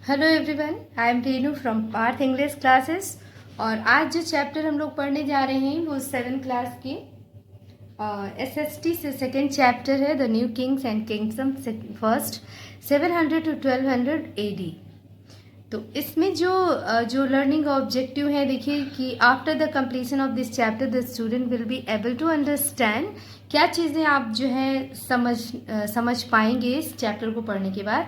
Hello everyone, I am Renu from Parth English classes. और आज जो चैप्टर हम लोग पढ़ने जा रहे हैं वो 7th क्लास के एसएसटी से सेकेंड चैप्टर है, the new Kings and kingdom first 700 to 1200 AD। तो इसमें जो लर्निंग ऑब्जेक्टिव है, देखिए कि after the completion of this chapter the student will be able to understand. क्या चीज़ें आप जो है समझ पाएंगे इस चैप्टर को पढ़ने के बाद।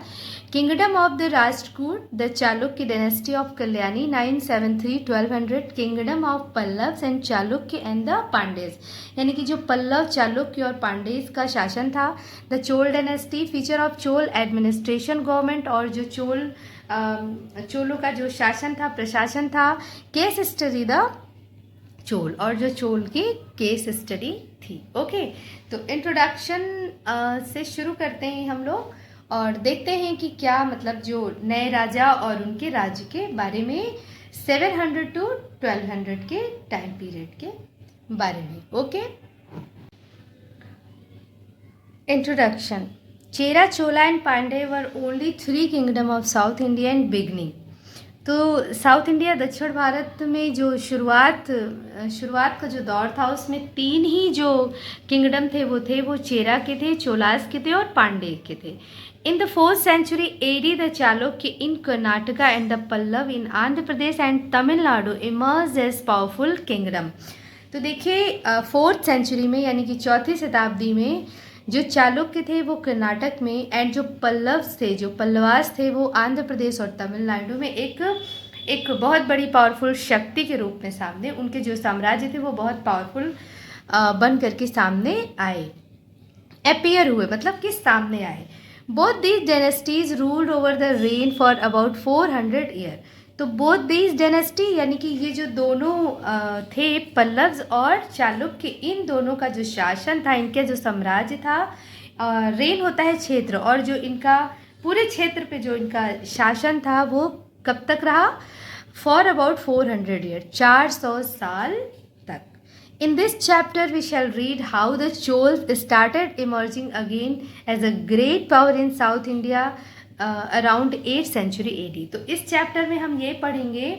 Kingdom of the Rashtrakuta, the Chalukya dynasty of Kalyani 973-1200, kingdom of Pallavas and Chalukya and the Pandey's, यानी कि जो पल्लव, चालुक्य और पांडेज का शासन था। The Chola dynasty, feature of Chola administration government, और जो चोलों का जो शासन था, प्रशासन था। केस स्टडी द चोल, और जो चोल की केस स्टडी थी। ओके, तो इंट्रोडक्शन से शुरू करते हैं हम लोग और देखते हैं कि क्या मतलब जो नए राजा और उनके राज्य के बारे में 700 to 1200 के टाइम पीरियड के बारे में। Okay, introduction. Chera, Chola and Pandya were only 3 kingdom of south India and beginning. तो साउथ इंडिया, दक्षिण भारत में जो शुरुआत का जो दौर था उसमें 3 ही जो किंगडम थे वो चेरा के थे, चोलास के थे और पांडे के थे। In the 4th century AD the Chalukya in Karnataka and the Pallava in Andhra Pradesh and Tamil Nadu emerge as powerful kingdom. तो देखिए 4th century में, यानी कि 4वीं शताब्दी में जो चालुक्य थे वो कर्नाटक में, एंड जो पल्लव्स थे, जो पल्लवास थे वो आंध्र प्रदेश और तमिलनाडु में एक बहुत बड़ी पावरफुल शक्ति के रूप में सामने, उनके जो साम्राज्य थे वो बहुत पावरफुल बन करके सामने आए, अपीयर हुए, मतलब कि सामने आए। Both these dynasties ruled over the rain for about 400 year. तो बोथ दीज डायनेस्टी, यानी कि ये जो दोनों थे, पल्लव्स और चालुक्य, इन दोनों का जो शासन था, इनका जो साम्राज्य था, रेन होता है क्षेत्र, और जो इनका पूरे क्षेत्र पे जो इनका शासन था वो कब तक रहा? फॉर अबाउट 400 ईयर, 400 साल तक। In this chapter we shall read how the Chols started emerging again as a great power in South India around 8th century AD। तो इस चैप्टर में हम ये पढ़ेंगे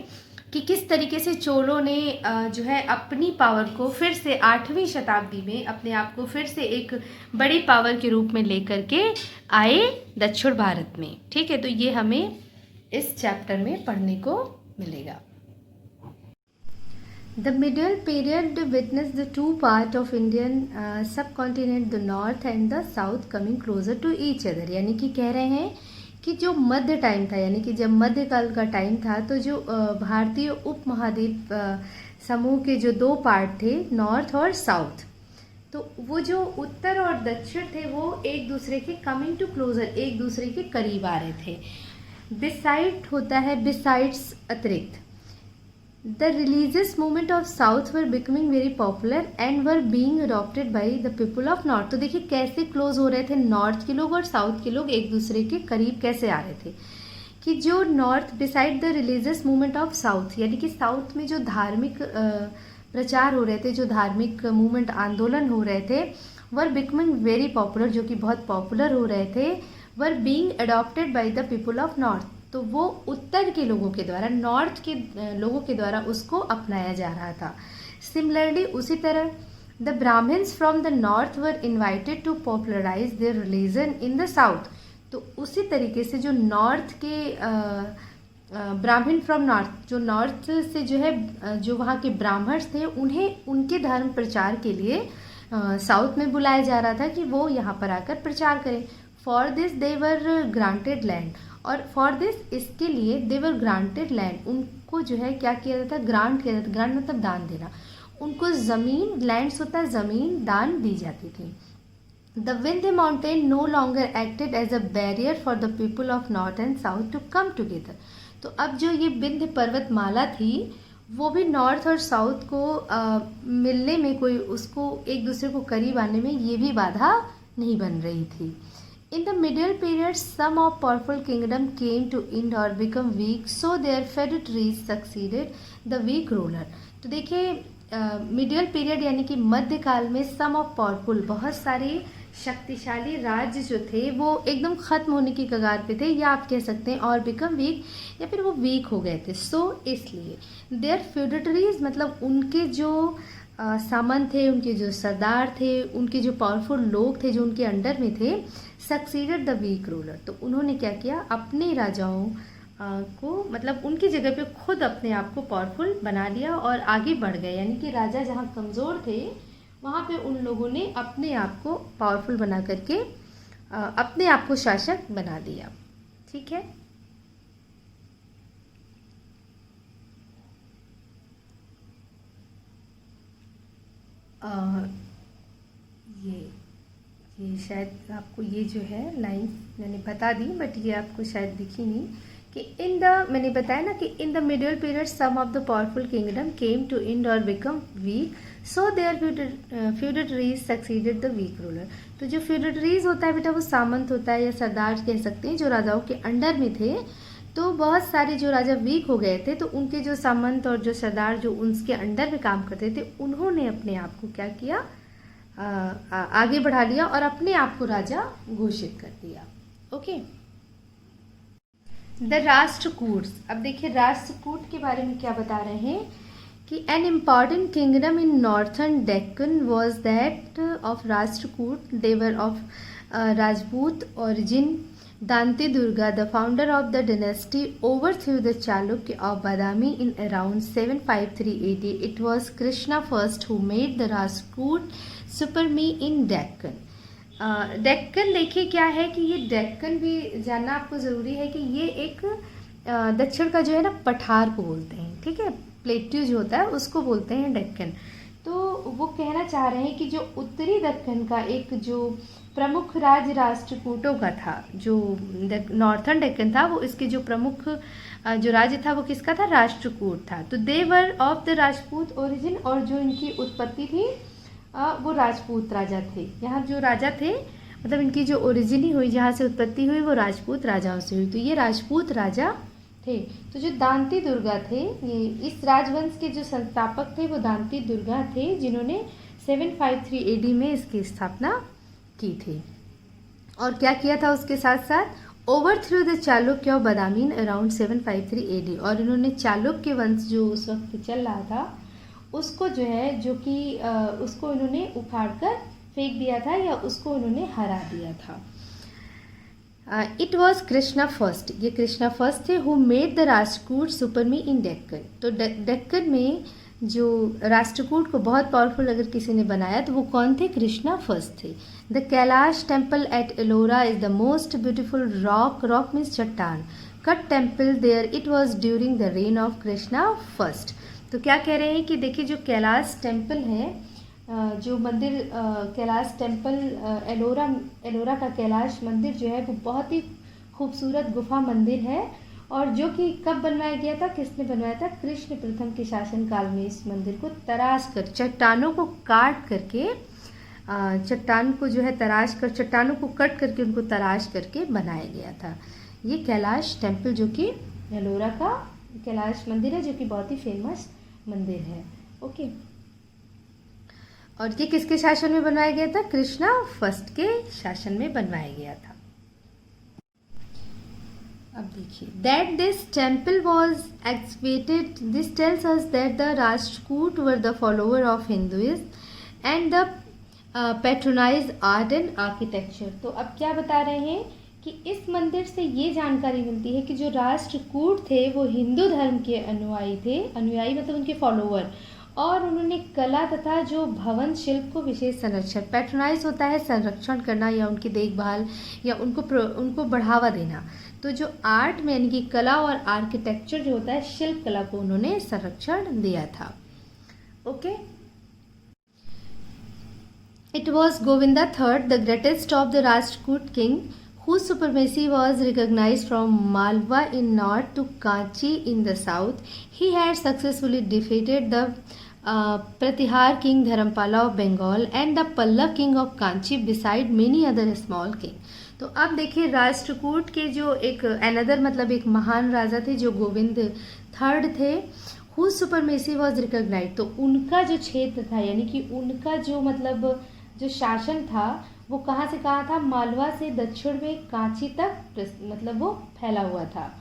कि किस तरीके से चोलों ने जो है अपनी पावर को फिर से 8वीं शताब्दी में अपने आप को फिर से एक बड़ी पावर के रूप में लेकर के आए दक्षिण भारत में। ठीक है, तो ये हमें इस चैप्टर में पढ़ने को मिलेगा। The middle period witnessed the two parts of Indian subcontinent, the north and the south, coming closer to each other। यानी कि कह रहे हैं कि जो मध्य टाइम था, यानी कि जब मध्यकाल का टाइम था, तो जो भारतीय उपमहाद्वीप समूह के जो 2 पार्ट थे, नॉर्थ और साउथ, तो वो जो उत्तर और दक्षिण थे वो एक दूसरे के कमिंग टू क्लोजर, एक दूसरे के करीब आ रहे थे। बिसाइड होता है, बिसाइड्स, अतिरिक्त। The religious movement of South were becoming very popular and were being adopted by the people of North। तो देखिए कैसे क्लोज हो रहे थे नॉर्थ के लोग और साउथ के लोग, एक दूसरे के करीब कैसे आ रहे थे कि जो north decide the religious movement of south, यानी कि साउथ में जो धार्मिक प्रचार हो रहे थे, जो धार्मिक मूवमेंट, आंदोलन हो रहे थे, वर बिकमिंग वेरी पॉपुलर, जो कि बहुत पॉपुलर हो रहे थे, were being adopted by the people of north. तो वो उत्तर के लोगों के द्वारा, नॉर्थ के लोगों के द्वारा उसको अपनाया जा रहा था। सिमिलरली उसी तरह the Brahmans from the north were invited to popularise their religion in the south. तो उसी तरीके से जो नॉर्थ के ब्राह्मण फ्रॉम नॉर्थ, जो नॉर्थ से जो है, जो वहाँ के ब्राह्मण्स थे, उन्हें उनके धर्म प्रचार के लिए साउथ में बुलाया जा रहा था कि वो यहाँ पर आकर प्रचार करें। For this they were granted land, और फॉर दिस, इसके लिए, दे वर ग्रांटेड लैंड, उनको जो है क्या किया जाता है? ग्रांट किया जाता। ग्रांट मतलब दान देना। उनको ज़मीन, लैंड्स होता है ज़मीन, दान दी जाती थी। The Vindhya mountain no longer acted as a barrier for the people of north and south to come together. तो अब जो ये विंध्य पर्वतमाला थी वो भी नॉर्थ और साउथ को मिलने में, कोई उसको एक दूसरे को करीब आने में ये भी बाधा नहीं बन रही थी। In the middle period, some of powerful kingdom came to end or become weak, so their feudatories succeeded the weak ruler। तो देखिए मिडिल पीरियड यानी कि मध्यकाल में सम ऑफ पावरफुल, बहुत सारे शक्तिशाली राज्य जो थे वो एकदम ख़त्म होने की कगार पे थे, या आप कह सकते हैं और बिकम वीक, या फिर वो वीक हो गए थे। सो इसलिए देयर फ्यूडेटरीज मतलब उनके जो सामंत थे, उनके जो सरदार थे, उनके जो पावरफुल लोग थे जो उनके अंडर में थे, सक्सीडेड द वीक रूलर। तो उन्होंने क्या किया, अपने राजाओं को मतलब उनकी जगह पे खुद अपने आप को पावरफुल बना लिया और आगे बढ़ गए। यानी कि राजा जहाँ कमज़ोर थे वहाँ पे उन लोगों ने अपने आप को पावरफुल बना करके अपने आप को शासक बना दिया। ठीक है। ये शायद आपको ये जो है लाइन मैंने बता दी, बट ये आपको शायद दिखी नहीं कि इन द, मैंने बताया ना कि in the middle period some of the powerful kingdom came to end और become weak, so their feudatories succeeded the weak ruler. तो जो फ्यूडेटरीज होता है बेटा वो सामंत होता है या सरदार कह सकते हैं, जो राजाओं के अंडर में थे। तो बहुत सारे जो राजा वीक हो गए थे तो उनके जो सामंत और जो सरदार जो उनके अंडर में काम करते थे उन्होंने अपने आप को क्या किया, आगे बढ़ा लिया और अपने आप को राजा घोषित कर दिया। ओके। द राष्ट्रकूट्स। अब देखिए राष्ट्रकूट के बारे में क्या बता रहे हैं कि an important kingdom in northern Deccan was that of Rashtrakuta. They were of Rajput origin. Dante Durga, the founder of the dynasty, overthrew the Chalukya of Badami in around 753 AD. It was Krishna first who made the Rajput supreme in Deccan. Deccan देखिए क्या है कि ये डेक्कन भी जानना आपको ज़रूरी है कि ये एक दक्षिण का जो है ना पठार को बोलते हैं। ठीक है, प्लेट्यू जो होता है उसको बोलते हैं डेक्कन। तो वो कहना चाह रहे हैं कि जो उत्तरी दक्कन का एक जो प्रमुख राज्य राष्ट्रकूटों का था, जो नॉर्थर्न डेक्कन था, वो इसके जो प्रमुख जो राज्य था वो किसका था, राष्ट्रकूट था। तो they were of the Rajput origin, और जो इनकी उत्पत्ति थी वो राजपूत राजा थे। यहाँ जो राजा थे मतलब इनकी जो ओरिजिन ही हुई, जहाँ से उत्पत्ति हुई वो राजपूत राजाओं से हुई। तो ये राजपूत राजा थे। तो जो दांती दुर्गा थे, ये इस राजवंश के जो संस्थापक थे वो दांती दुर्गा थे, जिन्होंने 753 AD में इसकी स्थापना की थी। और क्या किया था उसके साथ साथ, overthrew the Chalukya of Badami around 753 AD। और इन्होंने चालुक्य वंश जो उस वक्त चल रहा था उसको जो है, जो कि उसको इन्होंने उखाड़ कर फेंक दिया था या उसको इन्होंने हरा दिया था। इट वॉज कृष्णा फर्स्ट, ये कृष्णा फर्स्ट थे, हु मेड द राष्ट्रकूट सुपरमी इन डेक्कन। तो डेक्कन में जो राष्ट्रकूट को बहुत पावरफुल अगर किसी ने बनाया तो वो कौन थे, कृष्णा फर्स्ट थे। The Kailash temple at Ellora is the most beautiful rock, rock means चट्टान, cut temple there, it was during the reign of Krishna first. तो क्या कह रहे हैं कि देखिए जो कैलाश टेम्पल है, जो मंदिर कैलाश टेम्पल एलोरा का कैलाश मंदिर जो है वो बहुत ही खूबसूरत गुफा मंदिर है, और जो कि कब बनवाया गया था, किसने बनवाया था, कृष्ण प्रथम के शासनकाल में इस मंदिर को तराश कर, चट्टानों को काट करके, चट्टान को जो है तराश कर, चट्टानों को कट करके उनको तराश करके बनाया गया था। ये कैलाश टेम्पल जो कि एलोरा का कैलाश मंदिर है, जो कि बहुत ही फेमस मंदिर है। ओके। और ये किसके शासन में बनवाया गया था, कृष्णा फर्स्ट के शासन में बनवाया गया था। अब देखिए, that this temple was excavated, this tells us that the Rashtrakuta were the follower of Hinduism and the patronise art and architecture. तो अब क्या बता रहे हैं कि इस मंदिर से ये जानकारी मिलती है कि जो राष्ट्रकूट थे वो हिंदू धर्म के अनुयायी थे, अनुयायी मतलब उनके फॉलोअर, और उन्होंने कला तथा जो भवन शिल्प को विशेष संरक्षण, पैट्रोनाइज होता है संरक्षण करना या उनकी देखभाल या उनको बढ़ावा देना। तो जो आर्ट में यानी कि कला और आर्किटेक्चर जो होता है, शिल्प कला को उन्होंने संरक्षण दिया था। Okay. It was Govinda third, the greatest of the Rashtrakuta king, whose supremacy was recognized from Malwa in north to Kanchi in the south. He had successfully defeated the Pratihar king Dharampala of Bengal and the Pallav king of Kanchi beside many other small king. तो अब देखिए राष्ट्रकूट के जो एक another मतलब एक महान राजा थे जो गोविंद थर्ड थे, whose supremacy was recognized। तो उनका जो क्षेत्र था यानी कि उनका जो मतलब जो शासन था वो कहाँ से कहाँ था, मालवा से दक्षिण में कांची तक मतलब वो फैला हुआ था।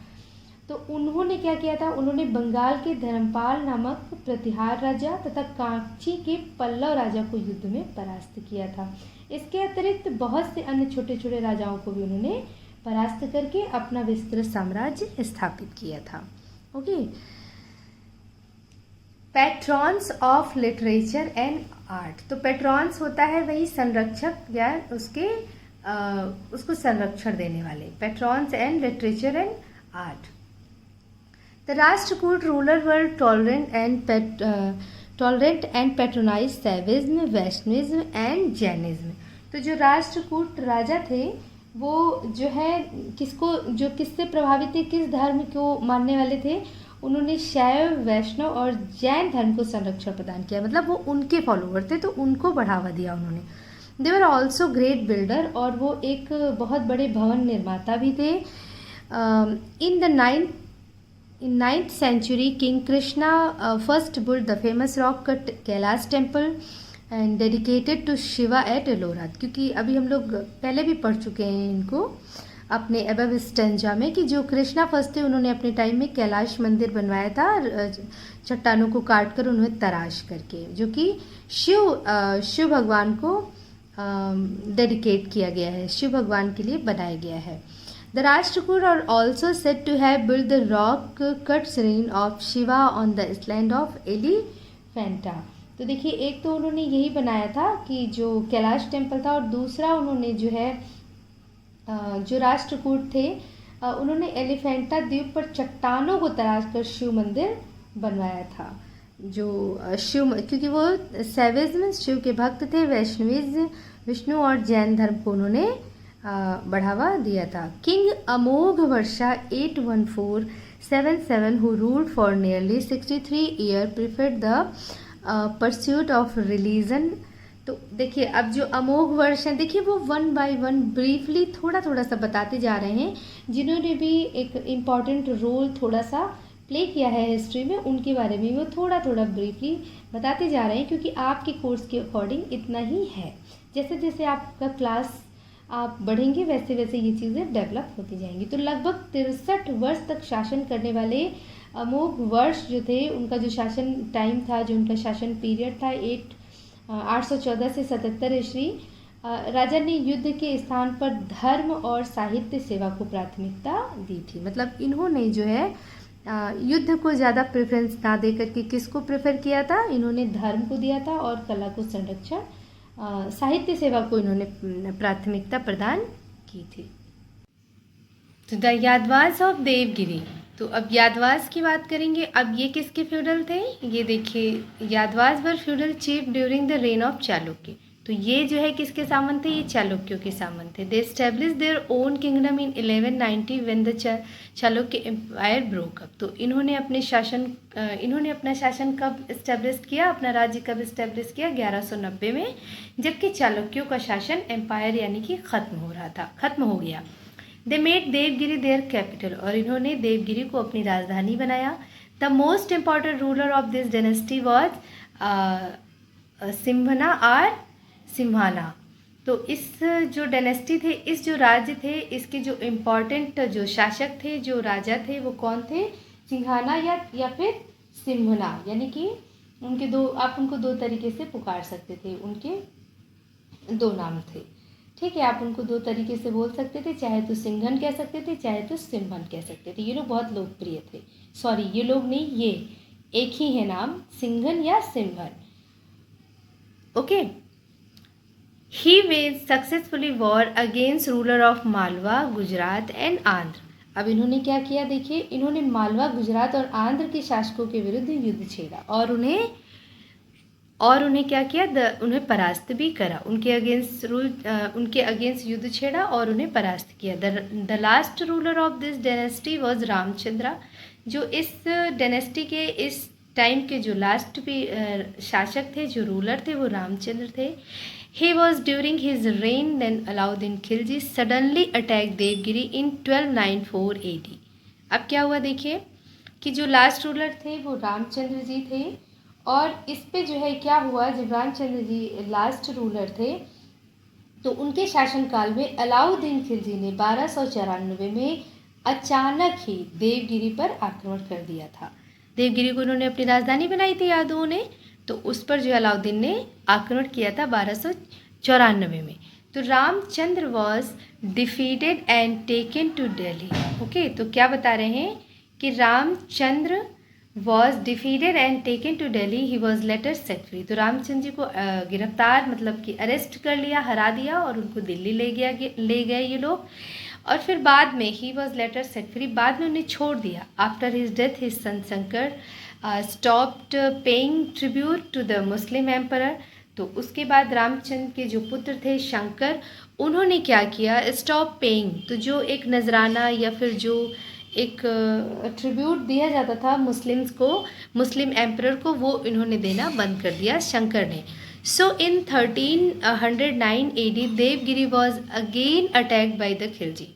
तो उन्होंने क्या किया था, उन्होंने बंगाल के धर्मपाल नामक प्रतिहार राजा तथा कांची के पल्लव राजा को युद्ध में परास्त किया था। इसके अतिरिक्त बहुत से अन्य छोटे छोटे राजाओं को भी उन्होंने परास्त करके अपना विस्तृत साम्राज्य स्थापित किया था। Okay, patrons of literature and art. तो पैट्रॉन्स होता है वही संरक्षक या उसको संरक्षण देने वाले, patrons and literature and art. The Rashtrakuta ruler were tolerant and patronize Shaivism, Vaishnavism and Jainism. तो जो राष्ट्रकूट राजा थे वो जो है किससे प्रभावित थे, किस धर्म को मानने वाले थे, उन्होंने शैव, वैष्णव और जैन धर्म को संरक्षण प्रदान किया, मतलब वो उनके फॉलोवर थे तो उनको बढ़ावा दिया उन्होंने। दे वर ऑल्सो ग्रेट बिल्डर, और वो एक बहुत बड़े भवन निर्माता भी थे। In the 9th century King Krishna first built the famous rock cut Kailash temple and dedicated to Shiva at Ellora. क्योंकि अभी हम लोग पहले भी पढ़ चुके हैं इनको अपने अबव स्टेंजा में कि जो कृष्णा फर्स्ट थे उन्होंने अपने टाइम में कैलाश मंदिर बनवाया था, चट्टानों को काट कर उन्हें तराश करके, जो कि शिव भगवान को डेडिकेट किया गया है, शिव भगवान के लिए बनाया गया है। The Rashtrakuta are also said to have built the rock cut shrine of Shiva on the island of Elephanta। तो देखिए, एक तो उन्होंने यही बनाया था कि जो कैलाश टेम्पल था, और दूसरा उन्होंने जो है जो राष्ट्रकूट थे उन्होंने एलिफेंटा द्वीप पर चट्टानों को तराश कर शिव मंदिर बनवाया था। जो शिव, क्योंकि वो सैविज्म शिव के भक्त थे, वैष्णविज्म विष्णु और जैन धर्म को उन्होंने बढ़ावा दिया था। King Amogh Varsha 81477 who ruled for nearly 63 year preferred the pursuit of religion. तो देखिए, अब जो अमोघ वर्ष हैं, देखिए वो 1 बाय 1 ब्रीफली थोड़ा थोड़ा सा बताते जा रहे हैं। जिन्होंने भी एक इम्पॉर्टेंट रोल थोड़ा सा प्ले किया है हिस्ट्री में, उनके बारे में वो थोड़ा थोड़ा ब्रीफली बताते जा रहे हैं, क्योंकि आपके कोर्स के अकॉर्डिंग इतना ही है। जैसे जैसे आपका क्लास आप बढ़ेंगे वैसे वैसे ये चीज़ें डेवलप होती जाएंगी। तो लगभग 63 वर्ष तक शासन करने वाले अमोघ वर्ष जो थे, उनका जो शासन टाइम था, जो उनका शासन पीरियड था 814 से 77 ईस्वी, राजा ने युद्ध के स्थान पर धर्म और साहित्य सेवा को प्राथमिकता दी थी। मतलब इन्होंने जो है युद्ध को ज़्यादा प्रेफरेंस ना दे करके किसको प्रेफर किया था, इन्होंने धर्म को दिया था और कला को संरक्षण, साहित्य सेवा को इन्होंने प्राथमिकता प्रदान की थी। तो द यादवास ऑफ देवगिरी। तो अब यादवास की बात करेंगे। अब ये किसके फ्यूडल थे, ये देखिए, Yadavas were feudal chief during the reign of Chalukya. तो ये जो है किसके सामंत थे, ये चालुक्यों के सामंत थे। They establish their own kingdom in 1190 when the Chalukya empire broke up. तो इन्होंने अपना शासन कब इस्टेब्लिश किया, अपना राज्य कब इस्टेब्लिश किया, 1190 में, जबकि चालुक्यों का शासन एम्पायर यानी कि खत्म हो गया। They made Devagiri their capital, और इन्होंने देवगिरी को अपनी राजधानी बनाया। The most important ruler of this dynasty was Simhana. तो इस जो डायनेस्टी थे, इस जो राज्य थे, इसके जो इम्पॉर्टेंट जो शासक थे, जो राजा थे, वो कौन थे, सिंघाना या फिर सिम्हना, यानी कि उनके आप उनको दो तरीके से पुकार सकते थे, उनके दो नाम थे। ठीक है, आप उनको दो तरीके से बोल सकते थे, चाहे तो सिंघन कह सकते थे, चाहे तो सिम्हन कह सकते थे। ये लोग बहुत लोकप्रिय थे, सॉरी ये लोग नहीं, ये एक ही है नाम, सिंघन या Simhana. Okay, he waged successfully war against ruler of Malwa, Gujarat and Andhra. अब इन्होंने क्या किया, देखिए, इन्होंने मालवा, गुजरात और आंध्र के शासकों के विरुद्ध युद्ध छेड़ा और उन्हें क्या किया, उन्हें परास्त भी करा। उनके अगेंस्ट युद्ध छेड़ा और उन्हें परास्त किया। The last ruler of this dynasty was Ramchandra. जो इस डायनेस्टी के इस टाइम के जो लास्ट भी शासक थे, जो रूलर थे, वो रामचंद्र थे। He was during his reign then Alauddin Khilji suddenly attacked Devgiri in 1294 AD। अब क्या हुआ, देखिए कि जो लास्ट रूलर थे वो रामचंद्र जी थे, और इस पे जो है क्या हुआ, जब रामचंद्र जी लास्ट रूलर थे तो उनके शासनकाल में अलाउद्दीन खिलजी ने 1294 में अचानक ही देवगिरी पर आक्रमण कर दिया था। देवगिरी को उन्होंने अपनी राजधानी बनाई थी यादवों ने, तो उस पर जो अलाउद्दीन ने आक्रमण किया था 1294 में। तो Ramchandra was defeated and taken to Delhi. ओके, तो क्या बता रहे हैं कि Ramchandra was defeated and taken to Delhi, he was later set free. तो रामचंद्र जी को गिरफ्तार मतलब कि अरेस्ट कर लिया, हरा दिया और उनको दिल्ली ले गए ये लोग। और फिर बाद में he was later set free, बाद में उन्हें छोड़ दिया। After his death his son Shankar stopped paying tribute to the Muslim emperor. तो उसके बाद रामचंद्र के जो पुत्र थे शंकर, उन्होंने क्या किया, स्टॉप पेइंग, तो जो एक नजराना या फिर जो एक ट्रिब्यूट दिया जाता था मुस्लिम्स को, मुस्लिम एम्परर को, वो इन्होंने देना बंद कर दिया शंकर ने। So in 1309 AD Devagiri was again attacked by the Khilji.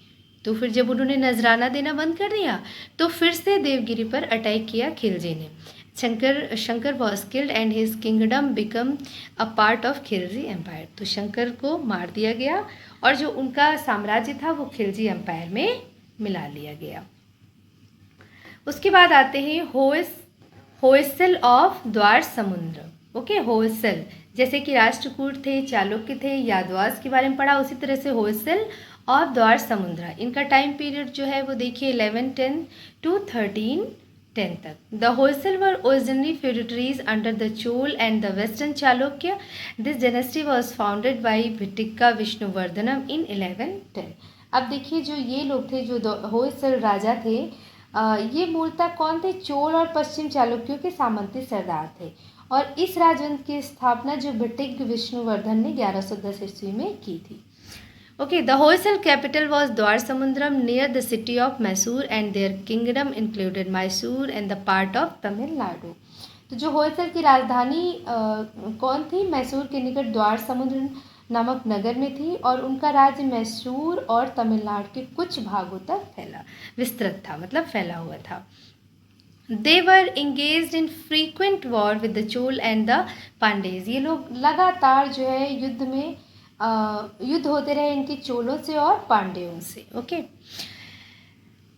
तो फिर जब उन्होंने नजराना देना बंद कर दिया तो फिर से देवगिरी पर अटैक किया खिलजी ने। Shankar was killed and his kingdom become a part of Khilji empire. तो शंकर को मार दिया गया और जो उनका साम्राज्य था वो खिलजी एम्पायर में मिला लिया गया। उसके बाद आते हैं होयसल ऑफ द्वार समुद्र। ओके, होयसल जैसे कि राष्ट्रकूट थे, चालुक्य थे, यादवास के बारे में पढ़ा, उसी तरह से होयसल ऑफ द्वार समुद्र। इनका टाइम पीरियड जो है वो देखिए 1110 to 1310 तक। The Hoysala were originally feudatories under the Chola and the western Chalukya. This dynasty was founded by Bittiga Vishnuvardhana in 1110। अब देखिए जो ये लोग थे, जो होयसल राजा थे, ये मूलतः कौन थे, चोल और पश्चिम चालुक्यों के सामंती सरदार थे। और इस राजवंश की स्थापना जो भिटिक्का विष्णुवर्धन ने 1110 ईस्वी में की थी। Okay, the Hoysala capital was Dwarasamudram near the city of Mysore and their kingdom included Mysore and the part of Tamil Nadu. तो जो होयसल की राजधानी कौन थी, मैसूर के निकट द्वार समुद्र नामक नगर में थी और उनका राज्य मैसूर और तमिलनाडु के कुछ भागों तक विस्तृत था, मतलब फैला हुआ था। They were engaged in frequent war with the Chol and the Pandays। ये लोग लगातार जो है युद्ध होते रहे इनके चोलों से और पांड्यों से। ओके,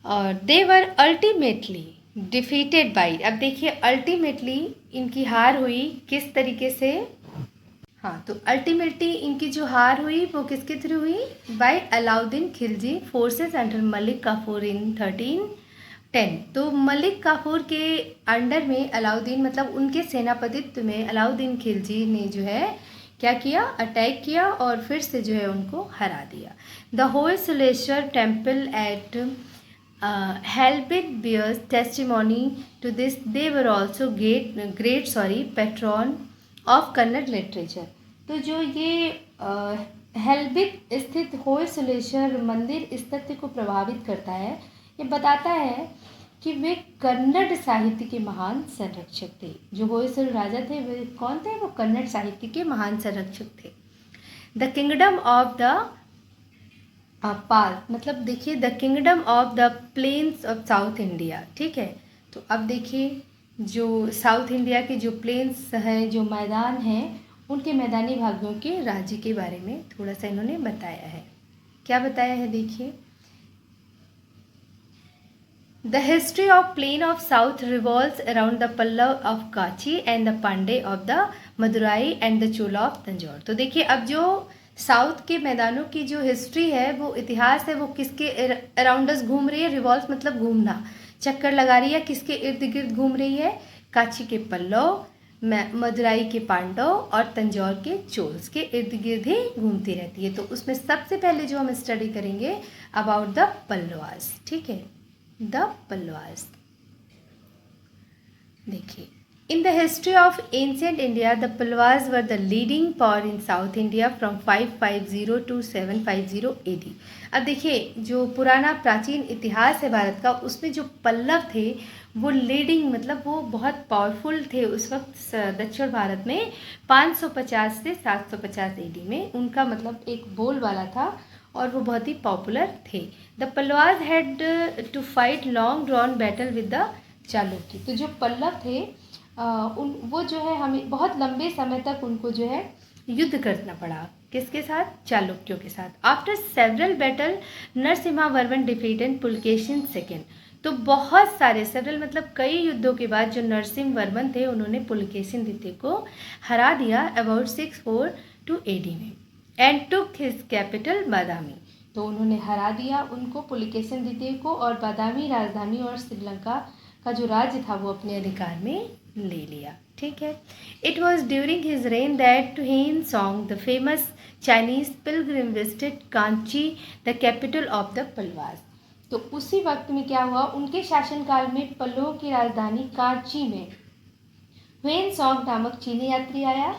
और दे वर अल्टीमेटली डिफीटेड बाई। अब देखिए अल्टीमेटली इनकी हार हुई किस तरीके से, हाँ, तो अल्टीमेटली इनकी जो हार हुई वो किसके थ्रू हुई, by Alauddin Khilji forces under Malik Kafur in 1310। तो मलिक काफूर के अंडर में अलाउद्दीन मतलब उनके सेनापतित्व में अलाउद्दीन खिलजी ने जो है क्या किया, अटैक किया और फिर से जो है उनको हरा दिया। The Hoysaleswara temple at Halebid bears testimony to this. They were also great patron of Kannada literature. तो जो ये हेल्बिट स्थित होयसलेश्वर मंदिर इस तथ्य को प्रभावित करता है, ये बताता है कि वे कन्नड़ साहित्य के महान संरक्षक थे। जो होयसल राजा थे वे कौन थे, वो कन्नड़ साहित्य के महान संरक्षक थे। The kingdom of the Pala, मतलब देखिए the kingdom of the plains of south India. ठीक है, तो अब देखिए जो साउथ इंडिया के जो प्लेन्स हैं, जो मैदान हैं, उनके मैदानी भागों के राज्य के बारे में थोड़ा सा इन्होंने बताया है। क्या बताया है देखिए, The history of plain of south revolves around the Pallav of Kachi and the Pandey of the Madurai and the Chola of Tanjore। तो देखिए अब जो साउथ के मैदानों की जो हिस्ट्री है, वो इतिहास है, वो किसके अराउंडस घूम रही है, रिवॉल्व मतलब घूमना, चक्कर लगा रही है, किसके इर्द गिर्द घूम रही है, काची के पल्लव, मदुराई के पांडव और तंजौर के चोल्स के इर्द गिर्द ही घूमती रहती है। तो उसमें सबसे पहले जो हम स्टडी करेंगे अबाउट द पल्लवास। ठीक है, द पल्लवास। देखिए, in the history of ancient India the Pallavas were the leading power in south India from 550 to 750 AD। अब देखिए जो पुराना प्राचीन इतिहास है भारत का, उसमें जो पल्लव थे वो लीडिंग मतलब वो बहुत पावरफुल थे उस वक्त दक्षिण भारत में। 550 से 750 AD में उनका मतलब एक बोलबाला था और वो बहुत ही पॉपुलर थे। The Pallavas had to fight long drawn battle with the Chalukya. तो जो पल्लव थे वो जो है हमें बहुत लंबे समय तक उनको जो है युद्ध करना पड़ा किसके साथ? चालुक्यों के साथ। After several battle Narasimha Varman defeated Pulakeshin second. तो बहुत सारे, सेवरल मतलब कई युद्धों के बाद जो नरसिम्हा वर्मन थे उन्होंने पुलकेशिन द्वितीय को हरा दिया अबाउट 642 AD में, एंड टुक हिज कैपिटल बादामी। तो उन्होंने हरा दिया उनको, पुलकेशिन द्वितीय को, और बादामी राजधानी और श्रीलंका का जो राज्य था वो अपने अधिकार में ले लिया। ठीक है। It was during his rain that Hiuen song the famous Chinese Pilgrim visited Kanchi the capital of the Pallavas. तो उसी वक्त में क्या हुआ, उनके शासनकाल में पल्लवों की राजधानी कांची में ह्वेन सॉन्ग नामक चीनी यात्री आया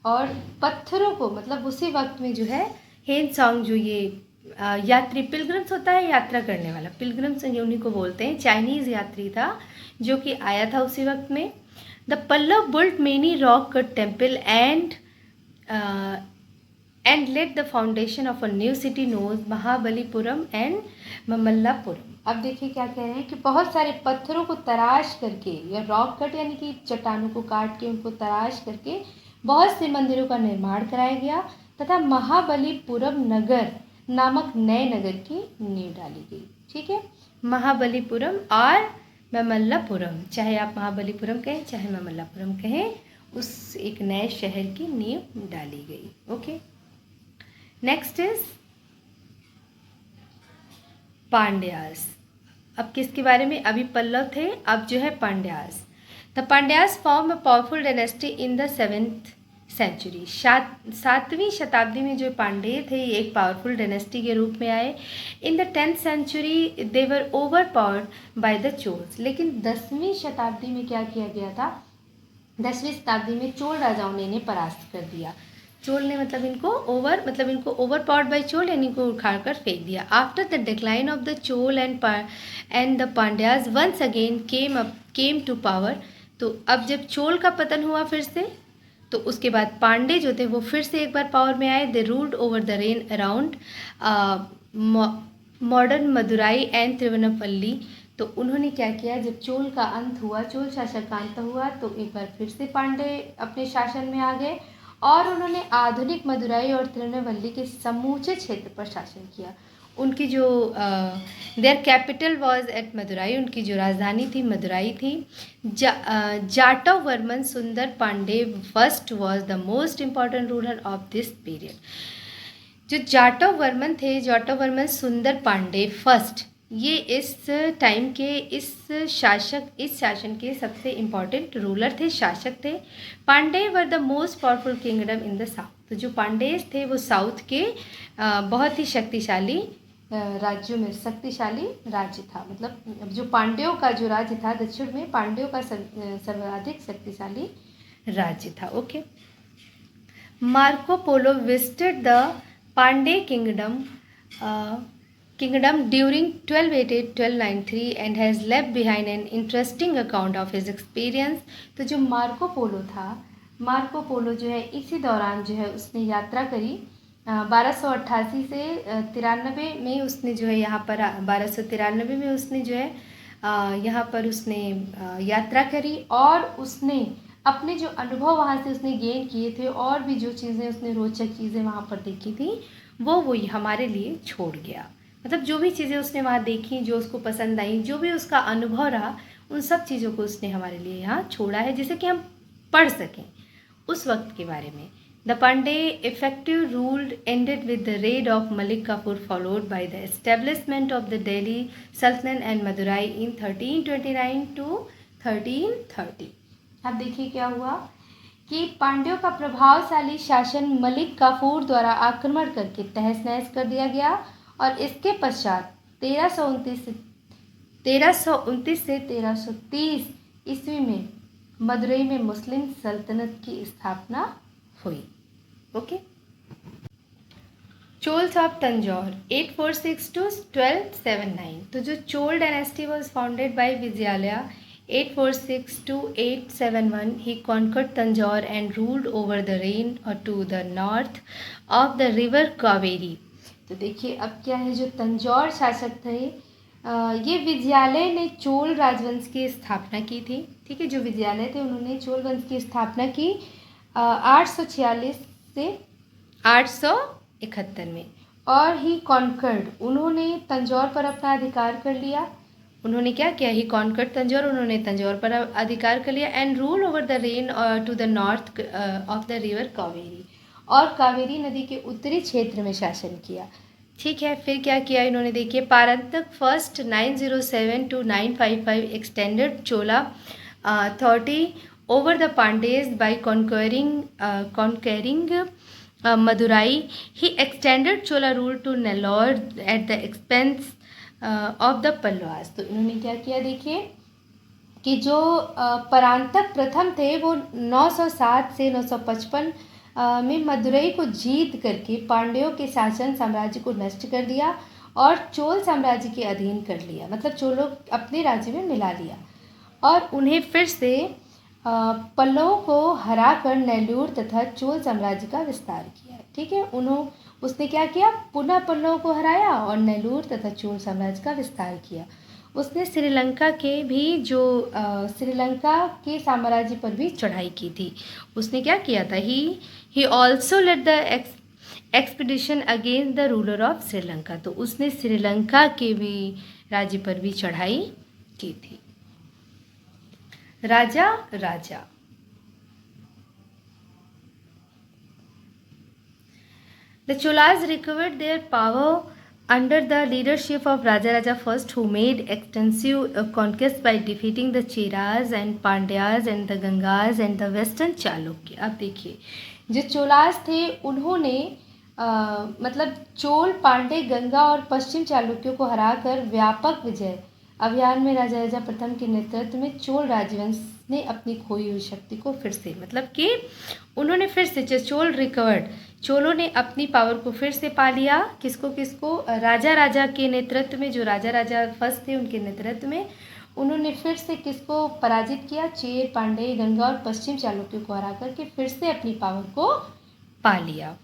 और पत्थरों को, मतलब उसी वक्त में जो है हेन सॉन्ग, जो ये यात्री पिलग्रिम्स होता है, यात्रा करने वाला, पिलग्रिम्स उन्हीं को बोलते हैं, चाइनीज़ यात्री था जो कि आया था उसी वक्त में। The Pallava built many rock cut temple and laid the foundation of a new city knows Mahabalipuram and Mamallapuram. अब देखिए क्या कह रहे हैं कि बहुत सारे पत्थरों को तराश करके, या रॉक कट यानी कि चट्टानों को काट के उनको तराश करके बहुत से मंदिरों का निर्माण कराया गया तथा महाबलीपुरम नगर नामक नए नगर की नींव डाली गई। ठीक है, महाबलीपुरम और ममल्लापुरम, चाहे आप महाबलीपुरम कहें चाहे ममल्लापुरम कहें, उस एक नए शहर की नींव डाली गई। Okay, next is Pandyas. अब किसके बारे में? अभी पल्लव थे, अब जो है Pandyas. The Pandyas form a powerful dynasty in the 7th century. 7वीं शताब्दी में जो पांड्य थे ये एक पावरफुल डायनेस्टी के रूप में आए। In the 10th century they were over powered by the Cholas. लेकिन 10वीं शताब्दी में क्या किया गया था? 10वीं शताब्दी में चोल राजाओं ने इन्हें परास्त कर दिया। चोल ने मतलब इनको ओवर पावर्ड बाय चोल, यानी इनको उखाड़ कर फेंक दिया। After the decline of the Chola and the Pandyas once again came to power. तो अब जब चोल का पतन हुआ फिर से, तो उसके बाद पांडे जो थे वो फिर से एक बार पावर में आए। They ruled over the reign around modern Madurai and Tirunelveli. तो उन्होंने क्या किया, जब चोल का अंत हुआ, चोल शासक का अंत हुआ, तो एक बार फिर से पांडे अपने शासन में आ गए और उन्होंने आधुनिक मदुराई और तिरुवनपल्ली के समूचे क्षेत्र पर शासन किया। उनकी जो their capital was at Madurai, उनकी जो राजधानी थी मदुराई थी। Jatavarman Sundara Pandya first was the most important ruler of this period. जो जाटव वर्मन थे, जाटव वर्मन सुंदर पांडे फर्स्ट, ये इस टाइम के इस शासन के सबसे इम्पॉर्टेंट रूलर थे, शासक थे। Pandya were the most powerful kingdom in the south. तो जो पांडेज थे वो साउथ के बहुत ही शक्तिशाली राज्यों में शक्तिशाली राज्य था। मतलब जो पांड्यों का जो राज्य था दक्षिण में, पांड्यों का सर्वाधिक शक्तिशाली राज्य था। Okay, Marco Polo visited the Pandya kingdom during 1288-1293 and has left behind an interesting account of his experience। तो जो मार्को पोलो था, मार्को पोलो जो है इसी दौरान जो है उसने यात्रा करी 1288 से 93 में। उसने जो है यहाँ पर 1293 में उसने जो है यहाँ पर उसने यात्रा करी और उसने अपने जो अनुभव वहाँ से उसने गेन किए थे और भी जो चीज़ें उसने रोचक चीज़ें वहाँ पर देखी थी वो हमारे लिए छोड़ गया। मतलब जो भी चीज़ें उसने वहाँ देखी, जो उसको पसंद आई, जो भी उसका अनुभव रहा, उन सब चीज़ों को उसने हमारे लिए यहाँ छोड़ा है जिसे कि हम पढ़ सकें उस वक्त के बारे में। The Pandya effective rule ended with the raid of Malik Kafur followed by the establishment of the Delhi Sultanate and Madurai in 1329 to 1330। अब देखिए क्या हुआ कि पांड्यों का प्रभावशाली शासन मलिक काफूर द्वारा आक्रमण करके तहस नहस कर दिया गया और इसके पश्चात 1329 से 1330 ईस्वी में मदुरई में मुस्लिम सल्तनत की स्थापना हुई। Okay, Cholas of Tanjore 846 to 1279। तो जो Chola dynasty was founded by Vijayalaya 846 to 871। He conquered Tanjore and ruled over the rain to the north of the river Kaveri. तो देखिए अब क्या है, जो तंजौर शासक थे ये विजयालय ने चोल राजवंश की स्थापना की थी। ठीक है, जो विजयालय थे उन्होंने चोल वंश की स्थापना की 846 से 871 में। और ही कॉन्कर्ड, उन्होंने तंजौर पर अपना अधिकार कर लिया। उन्होंने क्या किया? ही कॉन्कर्ड तंजौर, उन्होंने तंजौर पर अधिकार कर लिया। And rule over the rain to the north of the river Kaveri, और कावेरी नदी के उत्तरी क्षेत्र में शासन किया। ठीक है, फिर क्या किया इन्होंने? देखिए, Parantaka first 907 to 955 extended Chola authority over the Pandeyas by conquering Madurai. He extended Chola rule to Nellore at the expense of the Pallavas. तो इन्होंने क्या किया? देखिए कि जो परांतक प्रथम थे वो 907 से 955 में मदुरई को जीत करके पांड्यों के शासन साम्राज्य को नष्ट कर दिया और चोल साम्राज्य के अधीन कर लिया, मतलब चोलों अपने राज्य में मिला लिया। और उन्हें फिर से पल्लवों को हराकर नेल्लूर तथा चोल साम्राज्य का विस्तार किया। ठीक है, उसने क्या किया? पुनः पल्लवों को हराया और नेल्लूर तथा चोल साम्राज्य का विस्तार किया। उसने श्रीलंका के भी श्रीलंका के साम्राज्य पर भी चढ़ाई की थी। उसने क्या किया था? He also led the expedition against the ruler of Sri Lanka. तो उसने श्रीलंका के भी राज्य पर भी चढ़ाई की थी। राजा The Cholas recovered their power under the leadership of Rajaraja I, who made extensive conquests by defeating the Cheras and Pandyas and the Gangas and the Western Chalukya. अब देखिए, जो चोलास थे उन्होंने मतलब चोल, पांडे, गंगा और पश्चिम चालुक्यों को हराकर व्यापक विजय अभियान में राजा प्रथम के नेतृत्व में चोल राजवंश ने अपनी खोई हुई शक्ति को फिर से, मतलब कि उन्होंने फिर से चोल रिकवर्ड, चोलों ने अपनी पावर को फिर से पा लिया। किसको? राजा के नेतृत्व में, जो राजा फर्स्ट थे उनके नेतृत्व में उन्होंने फिर से किसको पराजित किया? चेर, पांडे, गंगा और पश्चिम चालुक्यों को हरा करके फिर से अपनी पावर को पा लिया।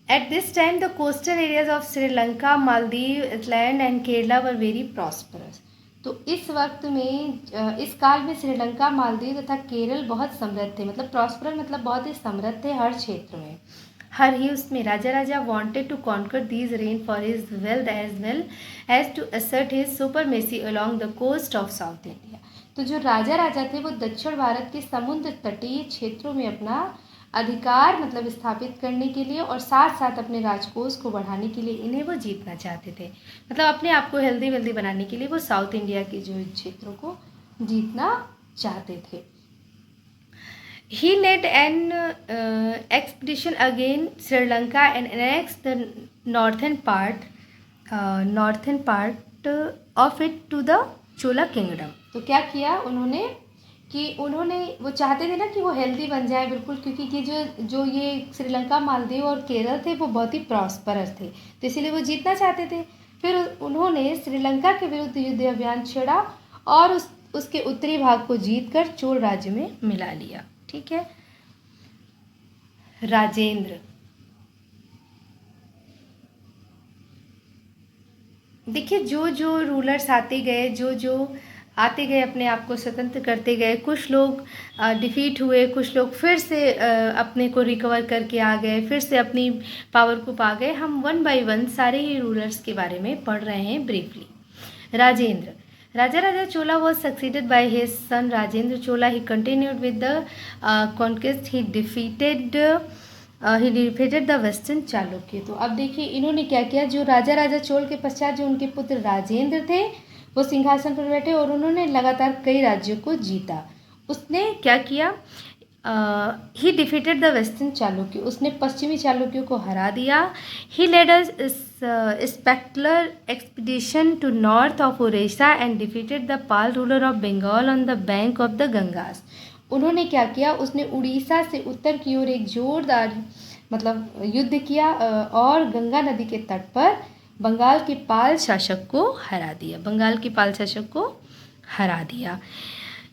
At this time, the coastal areas of Sri Lanka, Maldives, Iceland and Kerala were very prosperous. तो इस वक्त में, इस काल में श्रीलंका, मालदीव तथा केरल बहुत समृद्ध थे। मतलब प्रॉस्परस मतलब बहुत ही समृद्ध थे हर क्षेत्र में, हर ही उसमें। राजा wanted to conquer these regions for his wealth as well as to assert his supremacy along the coast of South India. तो जो राजा थे वो दक्षिण भारत के समुद्र तटीय क्षेत्रों में अपना अधिकार मतलब स्थापित करने के लिए और साथ साथ अपने राजकोष को बढ़ाने के लिए इन्हें वो जीतना चाहते थे। मतलब अपने आप को हेल्दी वेल्दी बनाने के लिए वो साउथ इंडिया के जो क्षेत्रों को जीतना चाहते थे। He led an expedition against Sri Lanka and annexed the northern part of it to the Chola kingdom. तो क्या किया उन्होंने कि वो चाहते थे ना कि वो हेल्दी बन जाए बिल्कुल, क्योंकि कि जो ये श्रीलंका, मालदीव और केरल थे वो बहुत ही प्रॉस्परस थे, तो इसीलिए वो जीतना चाहते थे। फिर उन्होंने श्रीलंका के विरुद्ध युद्ध अभियान छेड़ा और उसके उत्तरी भाग को जीतकर चोल राज्य में मिला लिया। ठीक है। राजेंद्र, देखिए जो रूलर्स आते गए अपने आप को स्वतंत्र करते गए। कुछ लोग डिफीट हुए, कुछ लोग फिर से अपने को रिकवर करके आ गए, फिर से अपनी पावर को पा गए। हम वन बाय वन सारे ही रूलर्स के बारे में पढ़ रहे हैं briefly. Rajendra, Raja Chola was succeeded by his son Rajendra Chola. He continued with the conquest. He defeated the Western Chalukya. तो अब देखिए इन्होंने क्या किया, जो राजा चोल के पश्चात जो उनके पुत्र राजेंद्र थे वो सिंहासन पर बैठे और उन्होंने लगातार कई राज्यों को जीता। उसने क्या किया? He defeated the western Chalukya, उसने पश्चिमी चालुक्यों को हरा दिया। He led a spectacular expedition to north of Odisha and defeated the Pala ruler of Bengal on the bank of the Gangas. उन्होंने क्या किया? उसने उड़ीसा से उत्तर की ओर एक जोरदार मतलब युद्ध किया और गंगा नदी के तट पर बंगाल के पाल शासक को हरा दिया।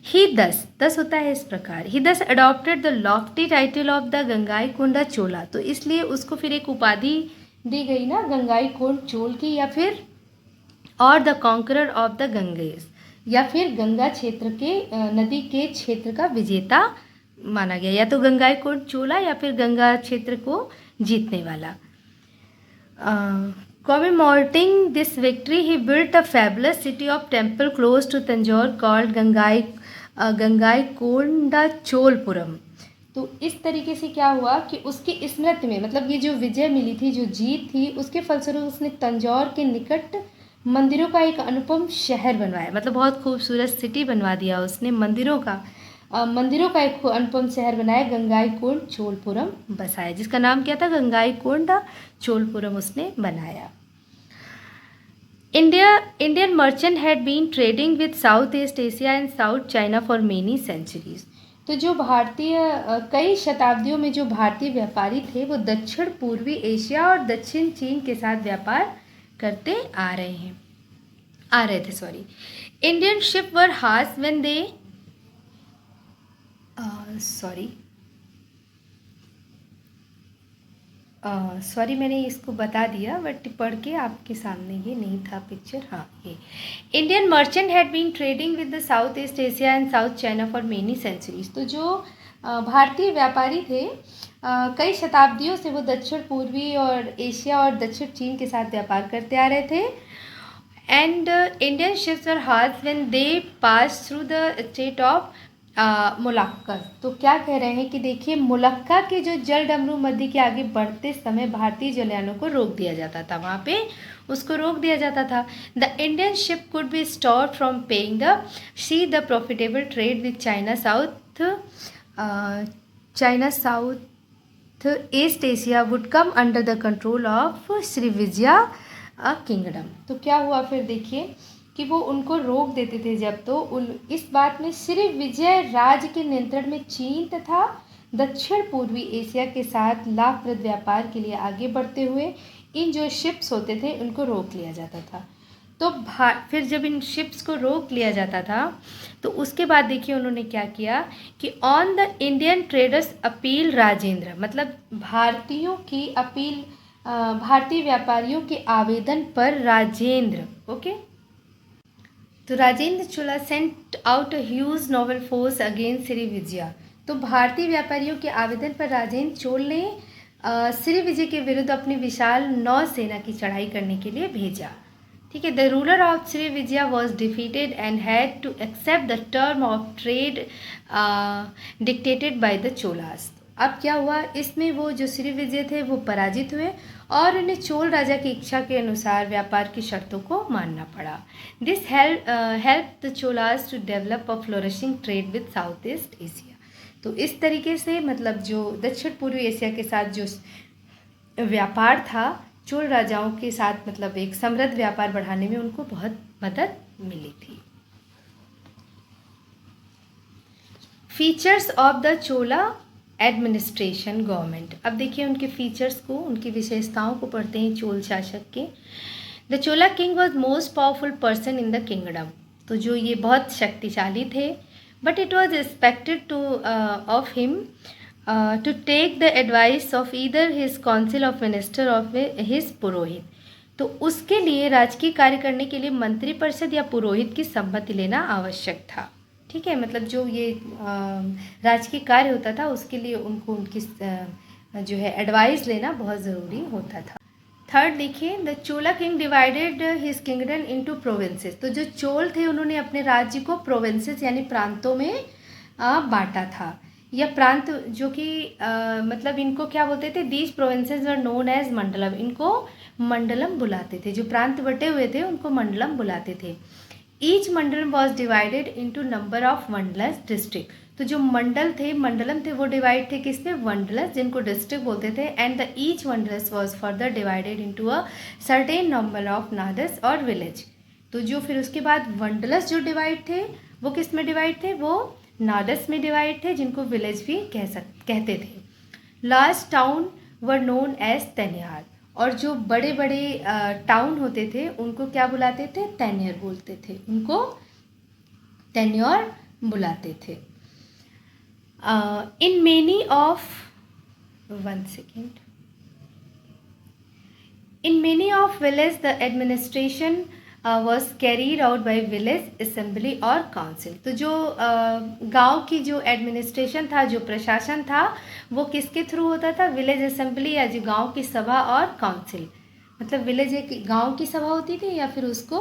ही दस होता है इस प्रकार। He thus adopted the lofty title of the Gangai Konda Chola. तो इसलिए उसको फिर एक उपाधि दी गई ना, गंगाई कोंड चोल की, या फिर और the conqueror of the Ganges, या फिर गंगा क्षेत्र के नदी के क्षेत्र का विजेता माना गया, या तो गंगाईकोंड चोला या फिर गंगा क्षेत्र को जीतने वाला। Commemorating this victory, he built a fabulous city of temple close to Tanjore called Gangaikonda Cholapuram. तो इस तरीके से क्या हुआ कि उसकी स्मृति में, मतलब ये जो विजय मिली थी, जो जीत थी, उसके फलस्वरूप उसने तंजौर के निकट मंदिरों का एक अनुपम शहर बनवाया, मतलब बहुत खूबसूरत सिटी बनवा दिया उसने, मंदिरों का एक अनुपम शहर बनाया, गंगाईकोंड चोलपुरम बसाया, जिसका नाम क्या था, गंगाईकोंडा चोलपुरम उसने बनाया। Indian merchant had been trading with Southeast Asia and South China for many centuries। तो जो कई शताब्दियों में जो भारतीय व्यापारी थे वो दक्षिण पूर्वी एशिया और दक्षिण चीन के साथ व्यापार करते आ रहे थे। Indian ships were harsh when they मैंने इसको बता दिया, बट पढ़ के आपके सामने ये नहीं था पिक्चर। हाँ, ये Indian merchant had been trading with the south east Asia and south China for many centuries. तो जो भारतीय व्यापारी थे कई शताब्दियों से वो दक्षिण पूर्वी और एशिया और दक्षिण चीन के साथ व्यापार करते आ रहे थे। And Indian ships were hard when they pass through the strait of Malacca. तो क्या कह रहे हैं कि देखिए, मुलक्का के जो जल डमरू नदी के आगे बढ़ते समय भारतीय जलयानों को रोक दिया जाता था, वहाँ पे उसको रोक दिया जाता था। The Indian ship could be stop from paying the profitable trade with China south east Asia would come under the control of Srivijaya kingdom. तो क्या हुआ फिर देखिए कि वो उनको रोक देते थे जब, तो इस बात में श्री विजय राज्य के नियंत्रण में चीन तथा दक्षिण पूर्वी एशिया के साथ लाभप्रद व्यापार के लिए आगे बढ़ते हुए इन जो शिप्स होते थे उनको रोक लिया जाता था। तो फिर जब इन शिप्स को रोक लिया जाता था तो उसके बाद देखिए उन्होंने क्या किया कि on the Indian traders appeal Rajendra, मतलब भारतीयों की अपील, भारतीय व्यापारियों के आवेदन पर राजेंद्र, ओके, तो Rajendra Chola sent out a huge naval force against Srivijaya. तो भारतीय व्यापारियों के आवेदन पर राजेंद्र चोल ने श्रीविजय के विरुद्ध अपनी विशाल नौसेना की चढ़ाई करने के लिए भेजा। ठीक है, the ruler of Srivijaya was defeated and had to accept the term of trade dictated by the Cholas. अब क्या हुआ, इसमें वो जो श्रीविजय थे वो पराजित हुए और उन्हें चोल राजा की इच्छा के अनुसार व्यापार की शर्तों को मानना पड़ा। This help the Cholas to develop a flourishing trade with south east Asia. तो इस तरीके से मतलब जो दक्षिण पूर्वी एशिया के साथ जो व्यापार था चोल राजाओं के साथ, मतलब एक समृद्ध व्यापार बढ़ाने में उनको बहुत मदद मिली थी। Features of the Chola administration government. अब देखिए उनके फीचर्स को, उनकी विशेषताओं को पढ़ते हैं चोल शासक के। The Chola king was most powerful person in the kingdom. तो जो ये बहुत शक्तिशाली थे, but it was expected to of him to take the advice of either his council of minister of his purohit. तो उसके लिए राजकीय कार्य करने के लिए मंत्री परिषद या पुरोहित की सम्मति लेना आवश्यक था। ठीक है, मतलब जो ये राजकीय कार्य होता था उसके लिए उनको उनकी जो है एडवाइस लेना बहुत ज़रूरी होता था। थर्ड देखिए, the Chola king divided his kingdom into provinces. तो जो चोल थे उन्होंने अपने राज्य को प्रोविंसेस यानी प्रांतों में बांटा था। यह प्रांत जो कि मतलब इनको क्या बोलते थे, these provinces were known as mandalam. इनको मंडलम बुलाते थे, जो प्रांत बटे हुए थे उनको मंडलम बुलाते थे। Each mandal was divided into number of mandals district. तो जो मंडलम थे वो डिवाइड थे किसमें, वंडलस, जिनको डिस्ट्रिक्ट बोलते थे। And the each valanadus was further divided into a certain number of nadus और विलेज। तो जो फिर उसके बाद वंडलस जो डिवाइड थे वो किस में डिवाइड थे, वो नादस में डिवाइड थे, जिनको विलेज भी कहते थे। Large town were known as taniyur. और जो बड़े बड़े टाउन होते थे उनको क्या बुलाते थे, तेनियर बोलते थे, उनको तेन्योर बुलाते थे। In many of village the administration was carried out by village assembly और काउंसिल। तो जो गांव की जो एडमिनिस्ट्रेशन था, जो प्रशासन था, वो किसके थ्रू होता था? विलेज असेंबली या जो गांव की सभा और काउंसिल। मतलब विलेज एक गांव की सभा होती थी या फिर उसको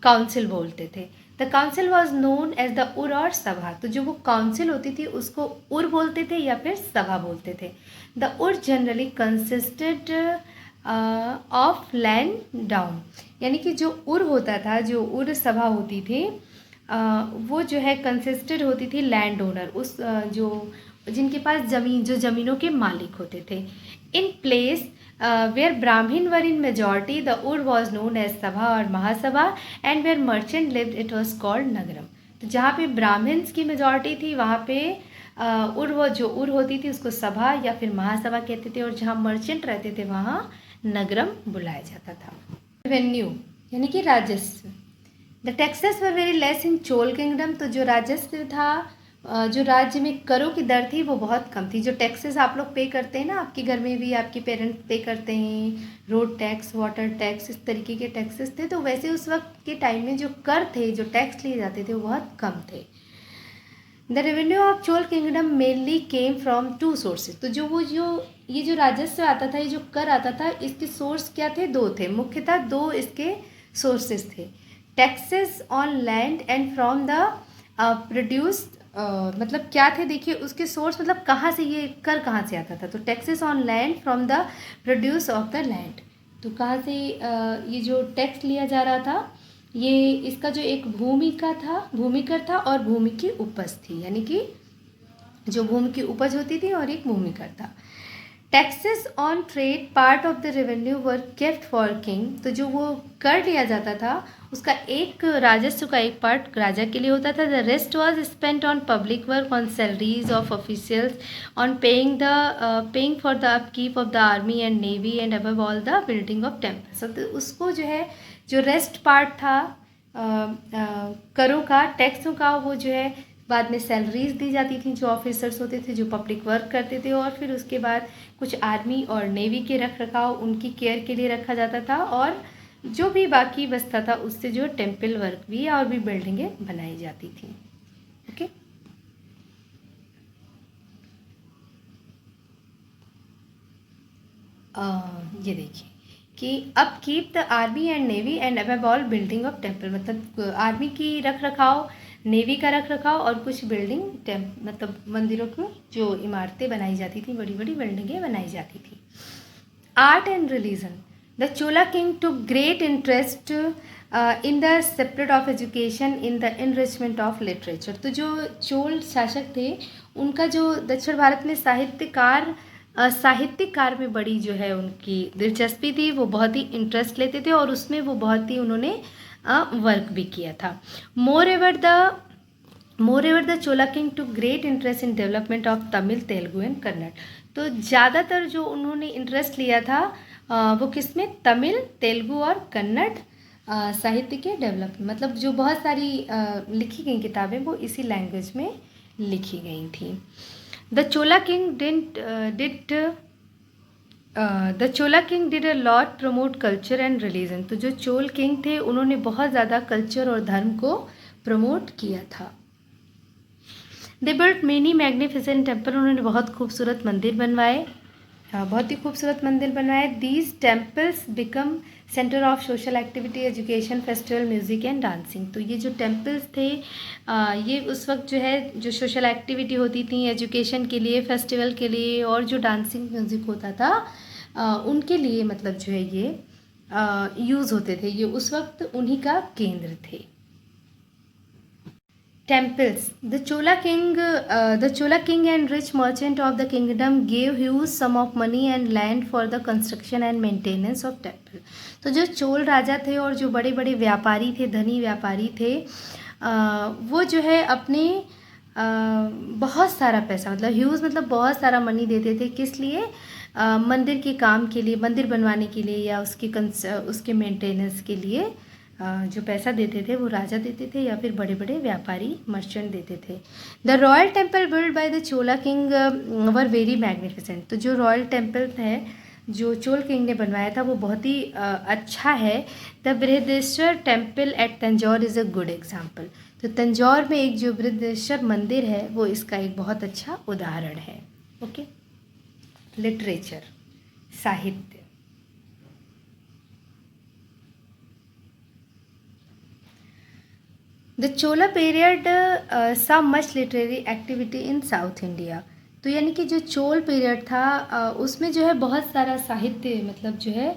काउंसिल बोलते थे। The council was known as the Ur और सभा। तो जो वो काउंसिल होती थी उसको उर बोलते थे या फिर सभा बोलते थे। द उर generally consisted of land down, यानी कि जो उर होता था, जो उर सभा होती थी, वो जो है कंसिस्टेड होती थी लैंड ओनर, उस जो जिनके पास ज़मीन, जो ज़मीनों के मालिक होते थे। इन place where Brahman were in majority the ur was known as sabha और mahasabha, and where merchant lived it was called nagaram. तो जहाँ पे ब्राह्मण्स की मेजॉरिटी थी वहाँ पे उर, वो जो उर होती थी उसको सभा या फिर महासभा कहते थे, और जहाँ मर्चेंट रहते थे वहाँ नगरम बुलाया जाता था। रेवेन्यू यानी कि राजस्व। The taxes were very less in Chola kingdom. तो जो राजस्व था, जो राज्य में करों की दर थी वो बहुत कम थी। जो टैक्सेस आप लोग पे करते हैं ना, आपके घर में भी आपके पेरेंट्स पे करते हैं, रोड टैक्स, वाटर टैक्स, इस तरीके के टैक्सेस थे, तो वैसे उस वक्त के टाइम में जो कर थे, जो टैक्स लिए जाते थे वो बहुत कम थे। The revenue of Chola kingdom mainly came from two sources. तो ये जो राजस्व आता था, ये जो कर आता था, इसके सोर्स क्या थे? दो थे, मुख्यतः दो इसके सोर्सेज थे। Taxes on land and from the produce, मतलब क्या थे? देखिए उसके सोर्स, मतलब कहाँ से ये कर कहाँ से आता था? तो taxes on land from the produce of the land. तो कहाँ से ये जो टैक्स लिया जा रहा था, ये इसका जो एक भूमिकर था और भूमि की उपज थी, यानी कि जो भूमि की उपज होती थी और एक भूमिकर था। Taxes on trade part of the revenue were kept for king. तो जो वो कर लिया जाता था उसका एक राजस्व का एक पार्ट राजा के लिए होता था। The rest was spent on public work, on salaries of officials, on paying for the upkeep of the army and navy, and above all the building of temples. तो उसको जो है, जो रेस्ट पार्ट था करों का, टैक्सों का, वो जो है बाद में सैलरीज दी जाती थी जो ऑफिसर्स होते थे, जो पब्लिक वर्क करते थे, और फिर उसके बाद कुछ आर्मी और नेवी के रख रखाव, उनकी केयर के लिए रखा जाता था, और जो भी बाकी बचता था उससे जो टेम्पल वर्क भी और भी बिल्डिंगें बनाई जाती थी। ओके, ये देखिए कि up keep the army and navy and above all building of temple, मतलब आर्मी की रख रखाव, नेवी का रख रखाव, और कुछ बिल्डिंग मतलब मंदिरों की जो इमारतें बनाई जाती थी, बड़ी बड़ी बिल्डिंगें बनाई जाती थी। Art and religion. The Chola king to great interest in the separate of education, in the enrichment of literature. तो जो चोल शासक थे उनका जो दक्षिण भारत में साहित्यिक कार्य में बड़ी जो है उनकी दिलचस्पी थी, वो बहुत ही इंटरेस्ट लेते थे और उसमें वो बहुत ही उन्होंने वर्क भी किया था। More ever the Chola king to great interest in development of Tamil, Telugu and Kannada. तो ज़्यादातर जो उन्होंने इंटरेस्ट लिया था वो किस में? तमिल, तेलुगु और कन्नड़ साहित्य के डेवलपमेंट, मतलब जो बहुत सारी लिखी गई किताबें वो इसी लैंग्वेज में लिखी गई थी। The Chola king did a lot promote culture and religion. तो जो चोल किंग थे उन्होंने बहुत ज़्यादा कल्चर और धर्म को प्रमोट किया था। They built many magnificent temple. उन्होंने बहुत खूबसूरत मंदिर बनवाए, बहुत ही खूबसूरत मंदिर बनाए। These temples become centre of social activity, education, festival, music and dancing. तो ये जो टेम्पल्स थे ये उस वक्त जो है जो सोशल एक्टिविटी होती थी, एजुकेशन के लिए, फेस्टिवल के लिए, और जो डांसिंग म्यूज़िक होता था उनके लिए, मतलब जो है ये यूज़ होते थे। ये उस वक्त उन्हीं का केंद्र थे। Temples. The Chola king and rich merchant of the kingdom gave huge sum of money and land for the construction and maintenance of temple. तो जो चोल राजा थे और जो बड़े बड़े व्यापारी थे, धनी व्यापारी थे, वो जो है अपने बहुत सारा पैसा, मतलब ह्यूज मतलब बहुत सारा मनी देते थे, किस लिए? मंदिर के काम के लिए, मंदिर बनवाने के लिए, या उसके मेंटेनेंस के लिए जो पैसा देते थे वो राजा देते थे या फिर बड़े बड़े व्यापारी मर्चेंट देते थे। The royal temple build by the Chola king were very magnificent. तो जो रॉयल टेम्पल है जो चोल किंग ने बनवाया था वो बहुत ही अच्छा है। The Brihadeshwara temple at Tanjore is a good example. तो तंजौर में एक जो बृहदेश्वर मंदिर है वो इसका एक बहुत अच्छा उदाहरण है। ओके, लिटरेचर, साहित्य। The Chola period some much literary activity in south India. तो यानी कि जो चोल पीरियड था उसमें जो है बहुत सारा साहित्य, मतलब जो है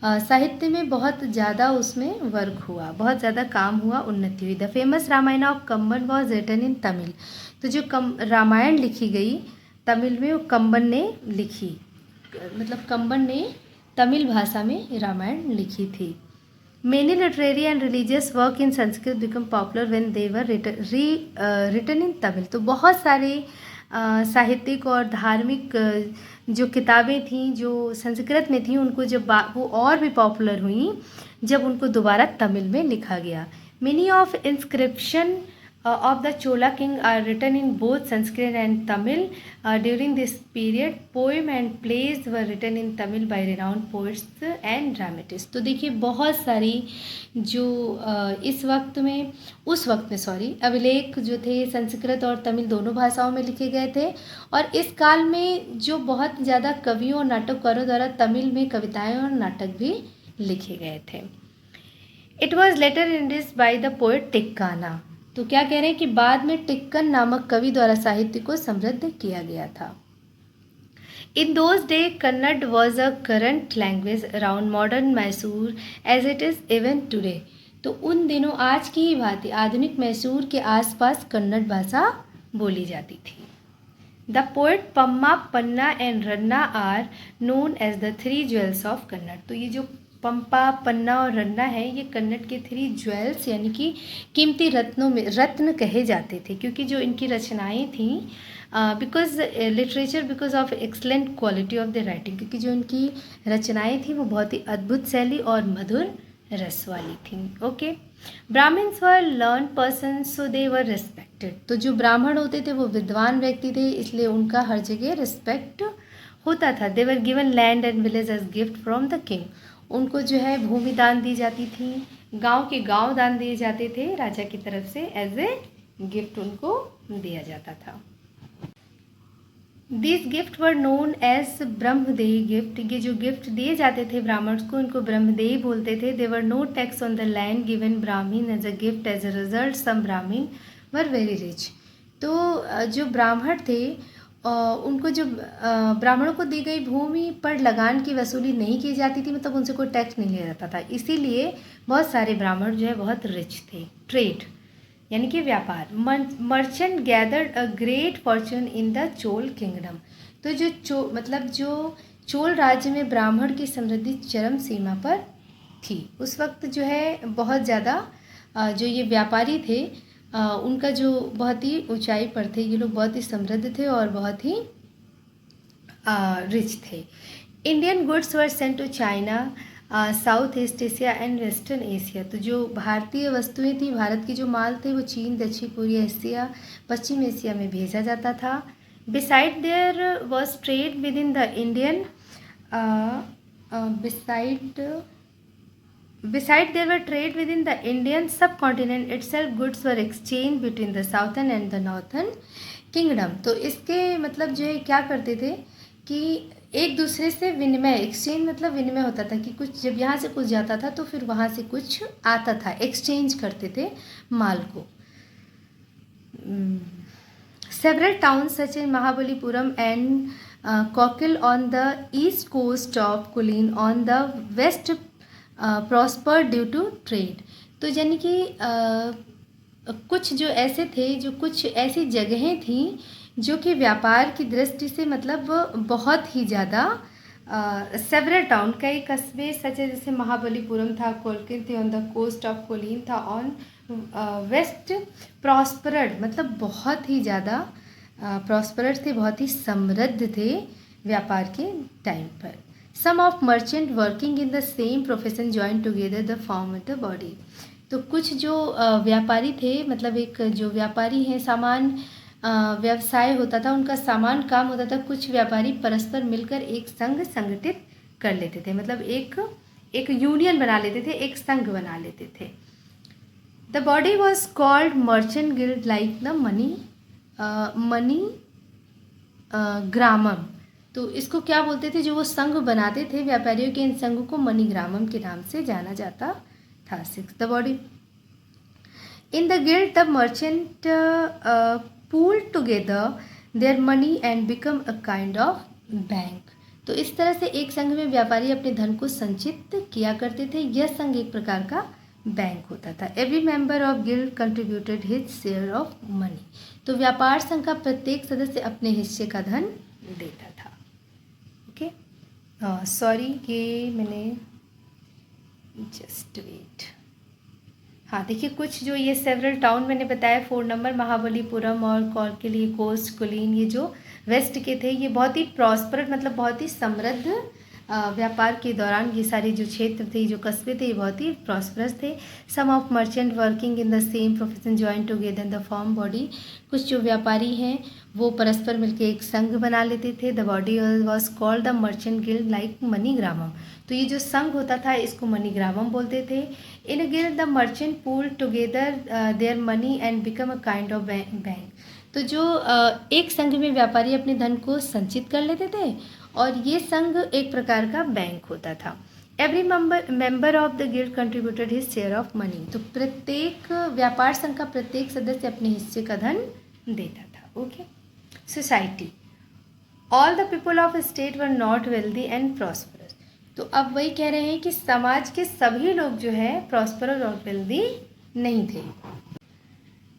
साहित्य में बहुत ज़्यादा उसमें वर्क हुआ, बहुत ज़्यादा काम हुआ, उन्नति हुई। The famous Ramayana of Kamban was written in Tamil. तो जो रामायण लिखी गई तमिल में, वो कंबन ने लिखी, मतलब कंबन ने तमिल भाषा में रामायण लिखी थी। Many literary and religious work in Sanskrit become popular when they were written in Tamil। तो बहुत सारे साहित्यिक और धार्मिक जो किताबें थीं जो संस्कृत में थीं, उनको जब वो और भी पॉपुलर हुई जब उनको दोबारा तमिल में लिखा गया। Many of inscription of the Chola king are written in both Sanskrit and Tamil during this period। poem and plays were written in Tamil by renowned poets and dramatists। तो देखिए बहुत सारी जो इस वक्त में, उस वक्त में सॉरी, अभिलेख जो थे संस्कृत और तमिल दोनों भाषाओं में लिखे गए थे। और इस काल में जो बहुत ज़्यादा कवियों और नाटककारों द्वारा तमिल में कविताएं और नाटक भी लिखे गए थे। It was later enriched by the poet Tikkana. तो क्या कह रहे हैं कि बाद में टिक्कन नामक कवि द्वारा साहित्य को समृद्ध किया गया था। In those days Kannada was a current language around modern Mysore as it is even today. तो उन दिनों आज की ही भांति आधुनिक मैसूर के आसपास कन्नड़ भाषा बोली जाती थी। The poet Pampa, Ponna and Ranna are known as the three jewels of Kannada. तो ये जो पंपा, पन्ना और रन्ना है, ये कन्नड़ के थ्री ज्वेल्स यानी कि कीमती रत्नों में रत्न कहे जाते थे, क्योंकि जो इनकी रचनाएं थीं because literature because of excellent quality of the writing, क्योंकि जो इनकी रचनाएं थीं वो बहुत ही अद्भुत शैली और मधुर रस वाली थीं। ओके, ब्राह्मण्स वर लर्न पर्सन सो दे वर रिस्पेक्टेड। तो जो ब्राह्मण होते थे वो विद्वान व्यक्ति थे, इसलिए उनका हर जगह रिस्पेक्ट होता था। They were given land and village as gift from the king. उनको जो है भूमि दान दी जाती थी, गांव के गांव दान दिए जाते थे राजा की तरफ से, एज ए गिफ्ट उनको दिया जाता था। This gift were known as brahmadeya gift. ये जो गिफ्ट दिए जाते थे ब्राह्मण्स को, इनको ब्रह्मदेय बोलते थे। They were no tax on the land given Brahmin as a gift. As a result some Brahmin were very rich. तो जो ब्राह्मण थे उनको जो ब्राह्मणों को दी गई भूमि पर लगान की वसूली नहीं की जाती थी, मतलब उनसे कोई टैक्स नहीं लिया जाता था, इसीलिए बहुत सारे ब्राह्मण जो है बहुत रिच थे। ट्रेड यानी कि व्यापार। Merchant gathered a great Fortune in the Chola kingdom. तो जो मतलब जो चोल राज्य में ब्राह्मण की समृद्धि चरम सीमा पर थी। उस वक्त जो है बहुत ज़्यादा जो ये व्यापारी थे उनका जो बहुत ही ऊंचाई पर थे, ये लोग बहुत ही समृद्ध थे और बहुत ही रिच थे। Indian goods were sent to China, south east Asia and western Asia. तो जो भारतीय वस्तुएं थी, भारत के जो माल थे, वो चीन, दक्षिण पूर्वी एशिया, पश्चिम एशिया में भेजा जाता था। Beside there was trade with in the Indian Beside there were trade within the Indian subcontinent itself, goods were exchanged between the southern and the northern kingdom। तो इसके मतलब जो है क्या करते थे कि एक दूसरे से विनिमय, एक्सचेंज मतलब विनिमय होता था कि कुछ जब यहाँ से कुछ जाता था तो फिर वहाँ से कुछ आता था, एक्सचेंज करते थे माल को। Several towns such as Mahabalipuram and Kokil on the east coast of Kulin on the west prosper due to trade. तो यानी कि कुछ जो ऐसे थे, जो कुछ ऐसी जगहें थीं जो कि व्यापार की दृष्टि से मतलब बहुत ही ज़्यादा सेवरल टाउन, कई कस्बे सच है, जैसे महाबलीपुरम था, कोलकिन थी on the coast of Quilon था, ऑन वेस्ट प्रॉस्परड मतलब बहुत ही ज़्यादा प्रॉस्परड थे, बहुत ही समृद्ध थे व्यापार के टाइम पर। Some of merchant working in the same profession joined together the form of the body। तो कुछ जो व्यापारी थे, मतलब एक जो व्यापारी हैं, सामान व्यवसाय होता था, उनका सामान काम होता था, कुछ व्यापारी परस्पर मिलकर एक संघ संगठित कर लेते थे, मतलब एक यूनियन बना लेते थे, एक संघ बना लेते थे। The body was called merchant guild like the manigramam. तो इसको क्या बोलते थे, जो वो संघ बनाते थे व्यापारियों के, इन संघ को मनी ग्रामम के नाम से जाना जाता था। 6 the body in the guild the merchant pool together their money and become a kind of bank. तो इस तरह से एक संघ में व्यापारी अपने धन को संचित किया करते थे। यह संघ एक प्रकार का बैंक होता था। Every member of guild contributed his share of money. तो व्यापार संघ का प्रत्येक सदस्य अपने हिस्से का धन देता था। ओके, सॉरी ये मैंने जस्ट वेट। हाँ देखिए, कुछ जो ये सेवरल टाउन मैंने बताया 4 नंबर महाबलीपुरम और कौरकेली, कोस्ट, कुलीन, ये जो वेस्ट के थे, ये बहुत ही प्रॉस्परड मतलब बहुत ही समृद्ध व्यापार के दौरान ये सारे जो क्षेत्र थे, जो कस्बे थे, ये बहुत ही प्रॉस्परस थे। Some of merchant working in the same profession join together in the form body. कुछ जो व्यापारी हैं वो परस्पर मिलकर एक संघ बना लेते थे। The body was called the merchant guild like manigramam. तो ये जो संघ होता था इसको मनी ग्रामम बोलते थे। In a guild the merchant pool together their money and become a kind of bank. तो जो एक संघ में व्यापारी अपने धन को संचित कर लेते थे और ये संघ एक प्रकार का बैंक होता था। Every member of the guild contributed his share of money. तो प्रत्येक व्यापार संघ का प्रत्येक सदस्य अपने हिस्से का धन देता था। Okay, society all the people of state were not wealthy and prosperous. तो अब वही कह रहे हैं कि समाज के सभी लोग जो है प्रॉस्परस और वेल्दी नहीं थे।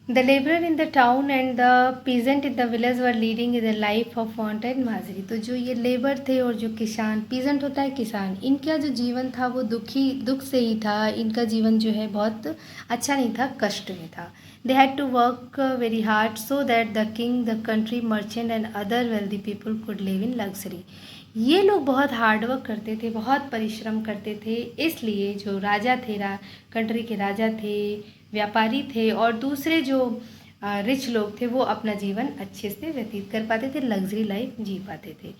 The labourer in the town and the peasant in the village were leading in the life of want and misery. तो जो ये लेबर थे और जो किसान, पीजेंट होता है किसान, इनका जो जीवन था वो दुख से ही था। इनका जीवन जो है बहुत अच्छा नहीं था, कष्ट में था। They had to work very hard so that the king, the country merchant and other wealthy people could live in luxury. ये लोग बहुत हार्ड वर्क करते थे, बहुत परिश्रम करते थे, इसलिए जो राजा थे, कंट्री के राजा थे, व्यापारी थे और दूसरे जो रिच लोग थे वो अपना जीवन अच्छे से व्यतीत कर पाते थे, लग्जरी लाइफ जी पाते थे।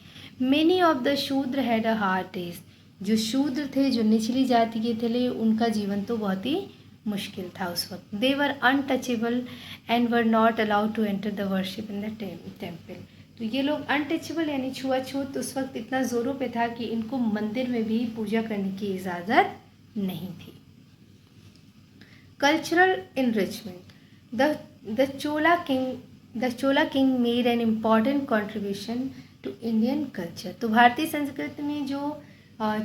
मेनी ऑफ द शूद्र हैड अ हार्ड डेज। जो शूद्र थे, जो निचली जाति के थे, उनका जीवन तो बहुत ही मुश्किल था उस वक्त। They were untouchable and were not allowed to enter the worship in the temple. तो ये लोग अनटचेबल यानी छुआछूत उस वक्त इतना ज़ोरों पे था कि इनको मंदिर में भी पूजा करने की इजाज़त नहीं थी। Cultural enrichment. The Chola king made an important contribution to Indian culture. तो भारतीय संस्कृति में जो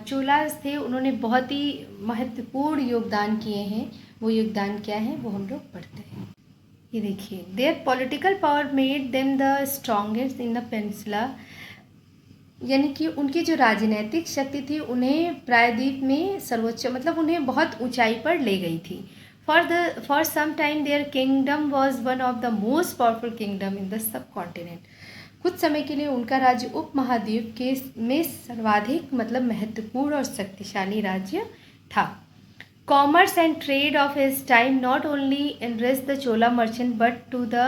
चोलास थे उन्होंने बहुत ही महत्वपूर्ण योगदान किए हैं। वो योगदान क्या है वो हम लोग पढ़ते हैं। ये देखिए, there political power made them the strongest in the peninsula. यानी कि उनकी जो राजनीतिक शक्ति थी उन्हें प्रायद्वीप में सर्वोच्च मतलब उन्हें बहुत ऊंचाई पर ले गई थी। For some time their kingdom was one of the most powerful kingdom in the subcontinent. कुछ समय के लिए उनका राज्य उपमहाद्वीप के में सर्वाधिक मतलब महत्वपूर्ण और शक्तिशाली राज्य था। Commerce and trade of his time not only enriched the Chola merchant but to the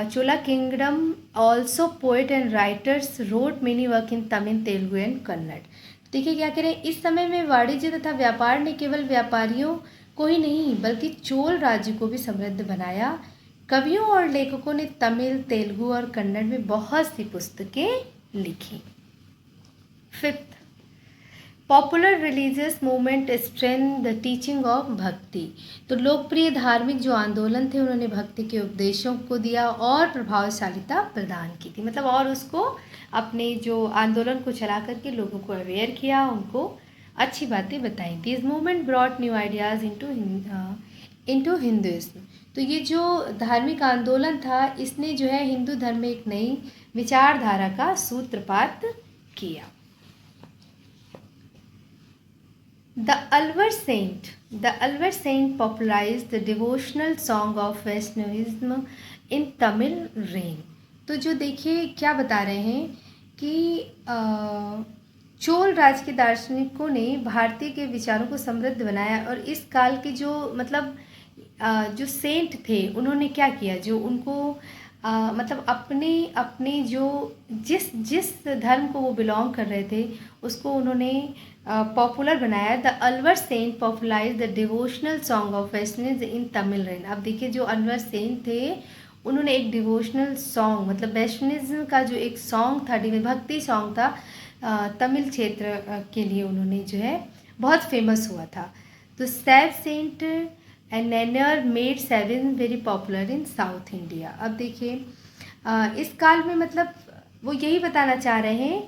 Chola kingdom also poet and writers wrote many work in Tamil, Telugu and Kannada. देखिए क्या करें, इस समय में वाणिज्य तथा व्यापार ने केवल व्यापारियों को ही नहीं बल्कि चोल राज्य को भी समृद्ध बनाया। कवियों और लेखकों ने तमिल, तेलुगु और कन्नड़ में बहुत सी पुस्तकें लिखी। 5th, popular religious movement strength the teaching of भक्ति। तो लोकप्रिय धार्मिक जो आंदोलन थे उन्होंने भक्ति के उपदेशों को दिया और प्रभावशालिता प्रदान की थी, मतलब और उसको अपने जो आंदोलन को चला करके लोगों को अवेयर किया, उनको अच्छी बातें बताई। This movement brought new ideas into Hinduism. तो ये जो धार्मिक आंदोलन था इसने जो है हिंदू धर्म में एक नई विचारधारा का सूत्रपात किया। The Alvar saint popularized the devotional song of Vaishnavism in Tamil reign. तो जो देखिए क्या बता रहे हैं कि चोल राज के दार्शनिकों ने भारतीय के विचारों को समृद्ध बनाया और इस काल के जो मतलब जो सेंट थे उन्होंने क्या किया, जो उनको मतलब अपने अपने जो जिस जिस धर्म को वो बिलोंग कर रहे थे उसको उन्होंने पॉपुलर बनाया। The Alvar saint popularize the devotional song of western in Tamil. अब देखिए जो अल्वर सेंट थे उन्होंने एक डिवोशनल सॉन्ग मतलब वैष्णविज्म का जो एक सॉन्ग था, भक्ति सॉन्ग था, तमिल क्षेत्र के लिए उन्होंने जो है बहुत फेमस हुआ था। तो Saiva saint and Nayanar made seven very popular in south India. अब देखिए इस काल में मतलब वो यही बताना चाह रहे हैं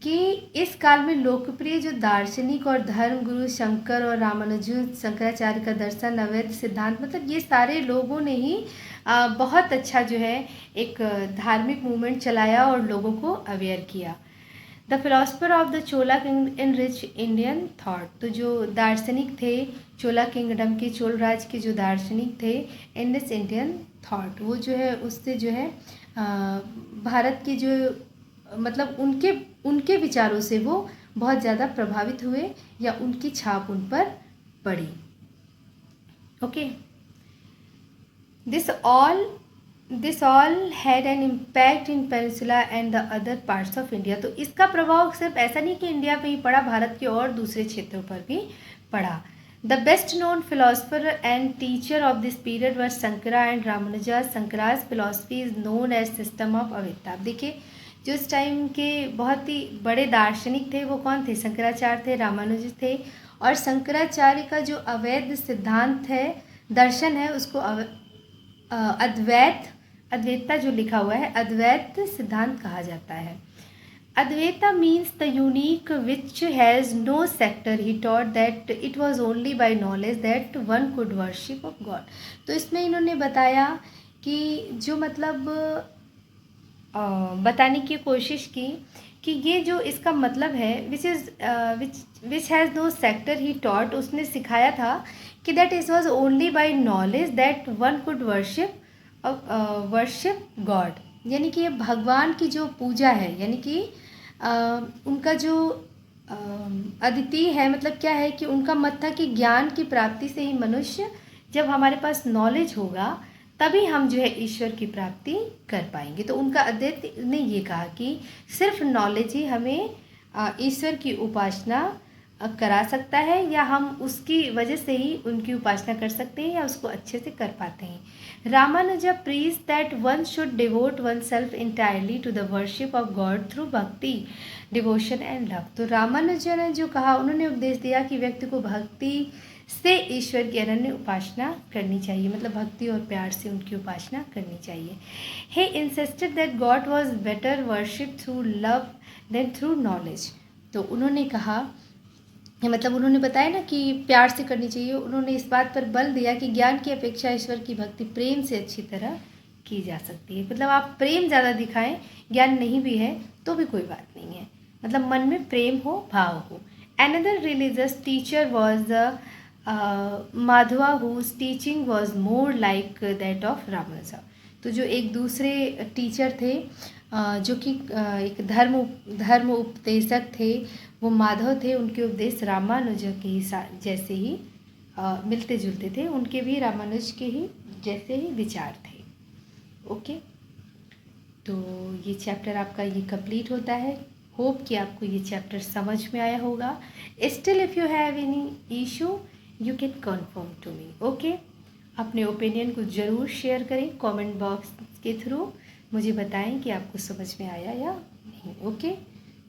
कि इस काल में लोकप्रिय जो दार्शनिक और धर्म गुरु शंकर और रामानुजन शंकराचार्य का दर्शन, अवैध सिद्धांत, मतलब ये सारे लोगों ने ही बहुत अच्छा जो है एक धार्मिक मूवमेंट चलाया और लोगों को अवेयर किया। The philosopher of the Chola king in rich Indian thought. तो जो दार्शनिक थे चोला किंगडम के, चोल राज के जो दार्शनिक थे इन दिस इंडियन थाट, वो जो है उससे जो है भारत के जो मतलब उनके विचारों से वो बहुत ज़्यादा प्रभावित हुए या उनकी छाप उन पर पड़ी। Okay, this all had an impact in peninsula and the other parts of India. तो इसका प्रभाव सिर्फ ऐसा नहीं कि इंडिया पे ही पड़ा, भारत के और दूसरे क्षेत्रों पर भी पड़ा। The best known philosopher and teacher of this period were Shankara and Ramanuja. Shankara's philosophy is known as system of Advaita. अब देखिए जो इस टाइम के बहुत ही बड़े दार्शनिक थे वो कौन थे? शंकराचार्य थे, रामानुज थे। और शंकराचार्य का जो अवैध सिद्धांत है, दर्शन है, उसको अद्वैता जो लिखा हुआ है अद्वैत सिद्धांत कहा जाता है। Advaita means the unique which has no sector. He taught that it was only by knowledge that one could worship of God. तो इसमें इन्होंने बताया कि जो मतलब बताने की कोशिश की कि ये जो इसका मतलब है which has no sector he taught, उसने सिखाया था कि that it was only by knowledge that one could worship God. यानी कि ये भगवान की जो पूजा है, यानी कि उनका जो अद्वितीय है, मतलब क्या है कि उनका मत था कि ज्ञान की प्राप्ति से ही मनुष्य, जब हमारे पास नॉलेज होगा तभी हम जो है ईश्वर की प्राप्ति कर पाएंगे। तो उनका अद्वैत ने ये कहा कि सिर्फ नॉलेज ही हमें ईश्वर की उपासना करा सकता है, या हम उसकी वजह से ही उनकी उपासना कर सकते हैं या उसको अच्छे से कर पाते हैं। Ramanuja preach that one should devote one self entirely to the worship of God through bhakti, devotion and love. तो रामानुजा ने जो कहा, उन्होंने उपदेश दिया कि व्यक्ति को भक्ति से ईश्वर की अनन्य उपासना करनी चाहिए, मतलब भक्ति और प्यार से उनकी उपासना करनी चाहिए। He insisted that God was better worship through love than through knowledge. तो उन्होंने कहा, मतलब उन्होंने बताया ना कि प्यार से करनी चाहिए। उन्होंने इस बात पर बल दिया कि ज्ञान की अपेक्षा ईश्वर की भक्ति प्रेम से अच्छी तरह की जा सकती है। मतलब आप प्रेम ज़्यादा दिखाएं, ज्ञान नहीं भी है तो भी कोई बात नहीं है, मतलब मन में प्रेम हो, भाव हो। Another religious teacher was the Madhava whose teaching was more like that of Ramanuja। तो जो एक दूसरे टीचर थे जो कि एक धर्म उपदेशक थे, वो माधव थे। उनके उपदेश रामानुज के जैसे ही मिलते जुलते थे, उनके भी रामानुज के ही जैसे ही विचार थे। ओके, तो ये चैप्टर आपका ये कंप्लीट होता है। होप कि आपको ये चैप्टर समझ में आया होगा। Still if you have any issue you can confirm to me. Okay, अपने ओपिनियन को ज़रूर शेयर करें कमेंट बॉक्स के थ्रू, मुझे बताएं कि आपको समझ में आया या नहीं। ओके,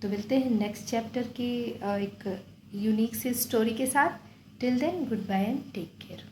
तो मिलते हैं नेक्स्ट चैप्टर की एक यूनिक सी स्टोरी के साथ। Till then goodbye and take care.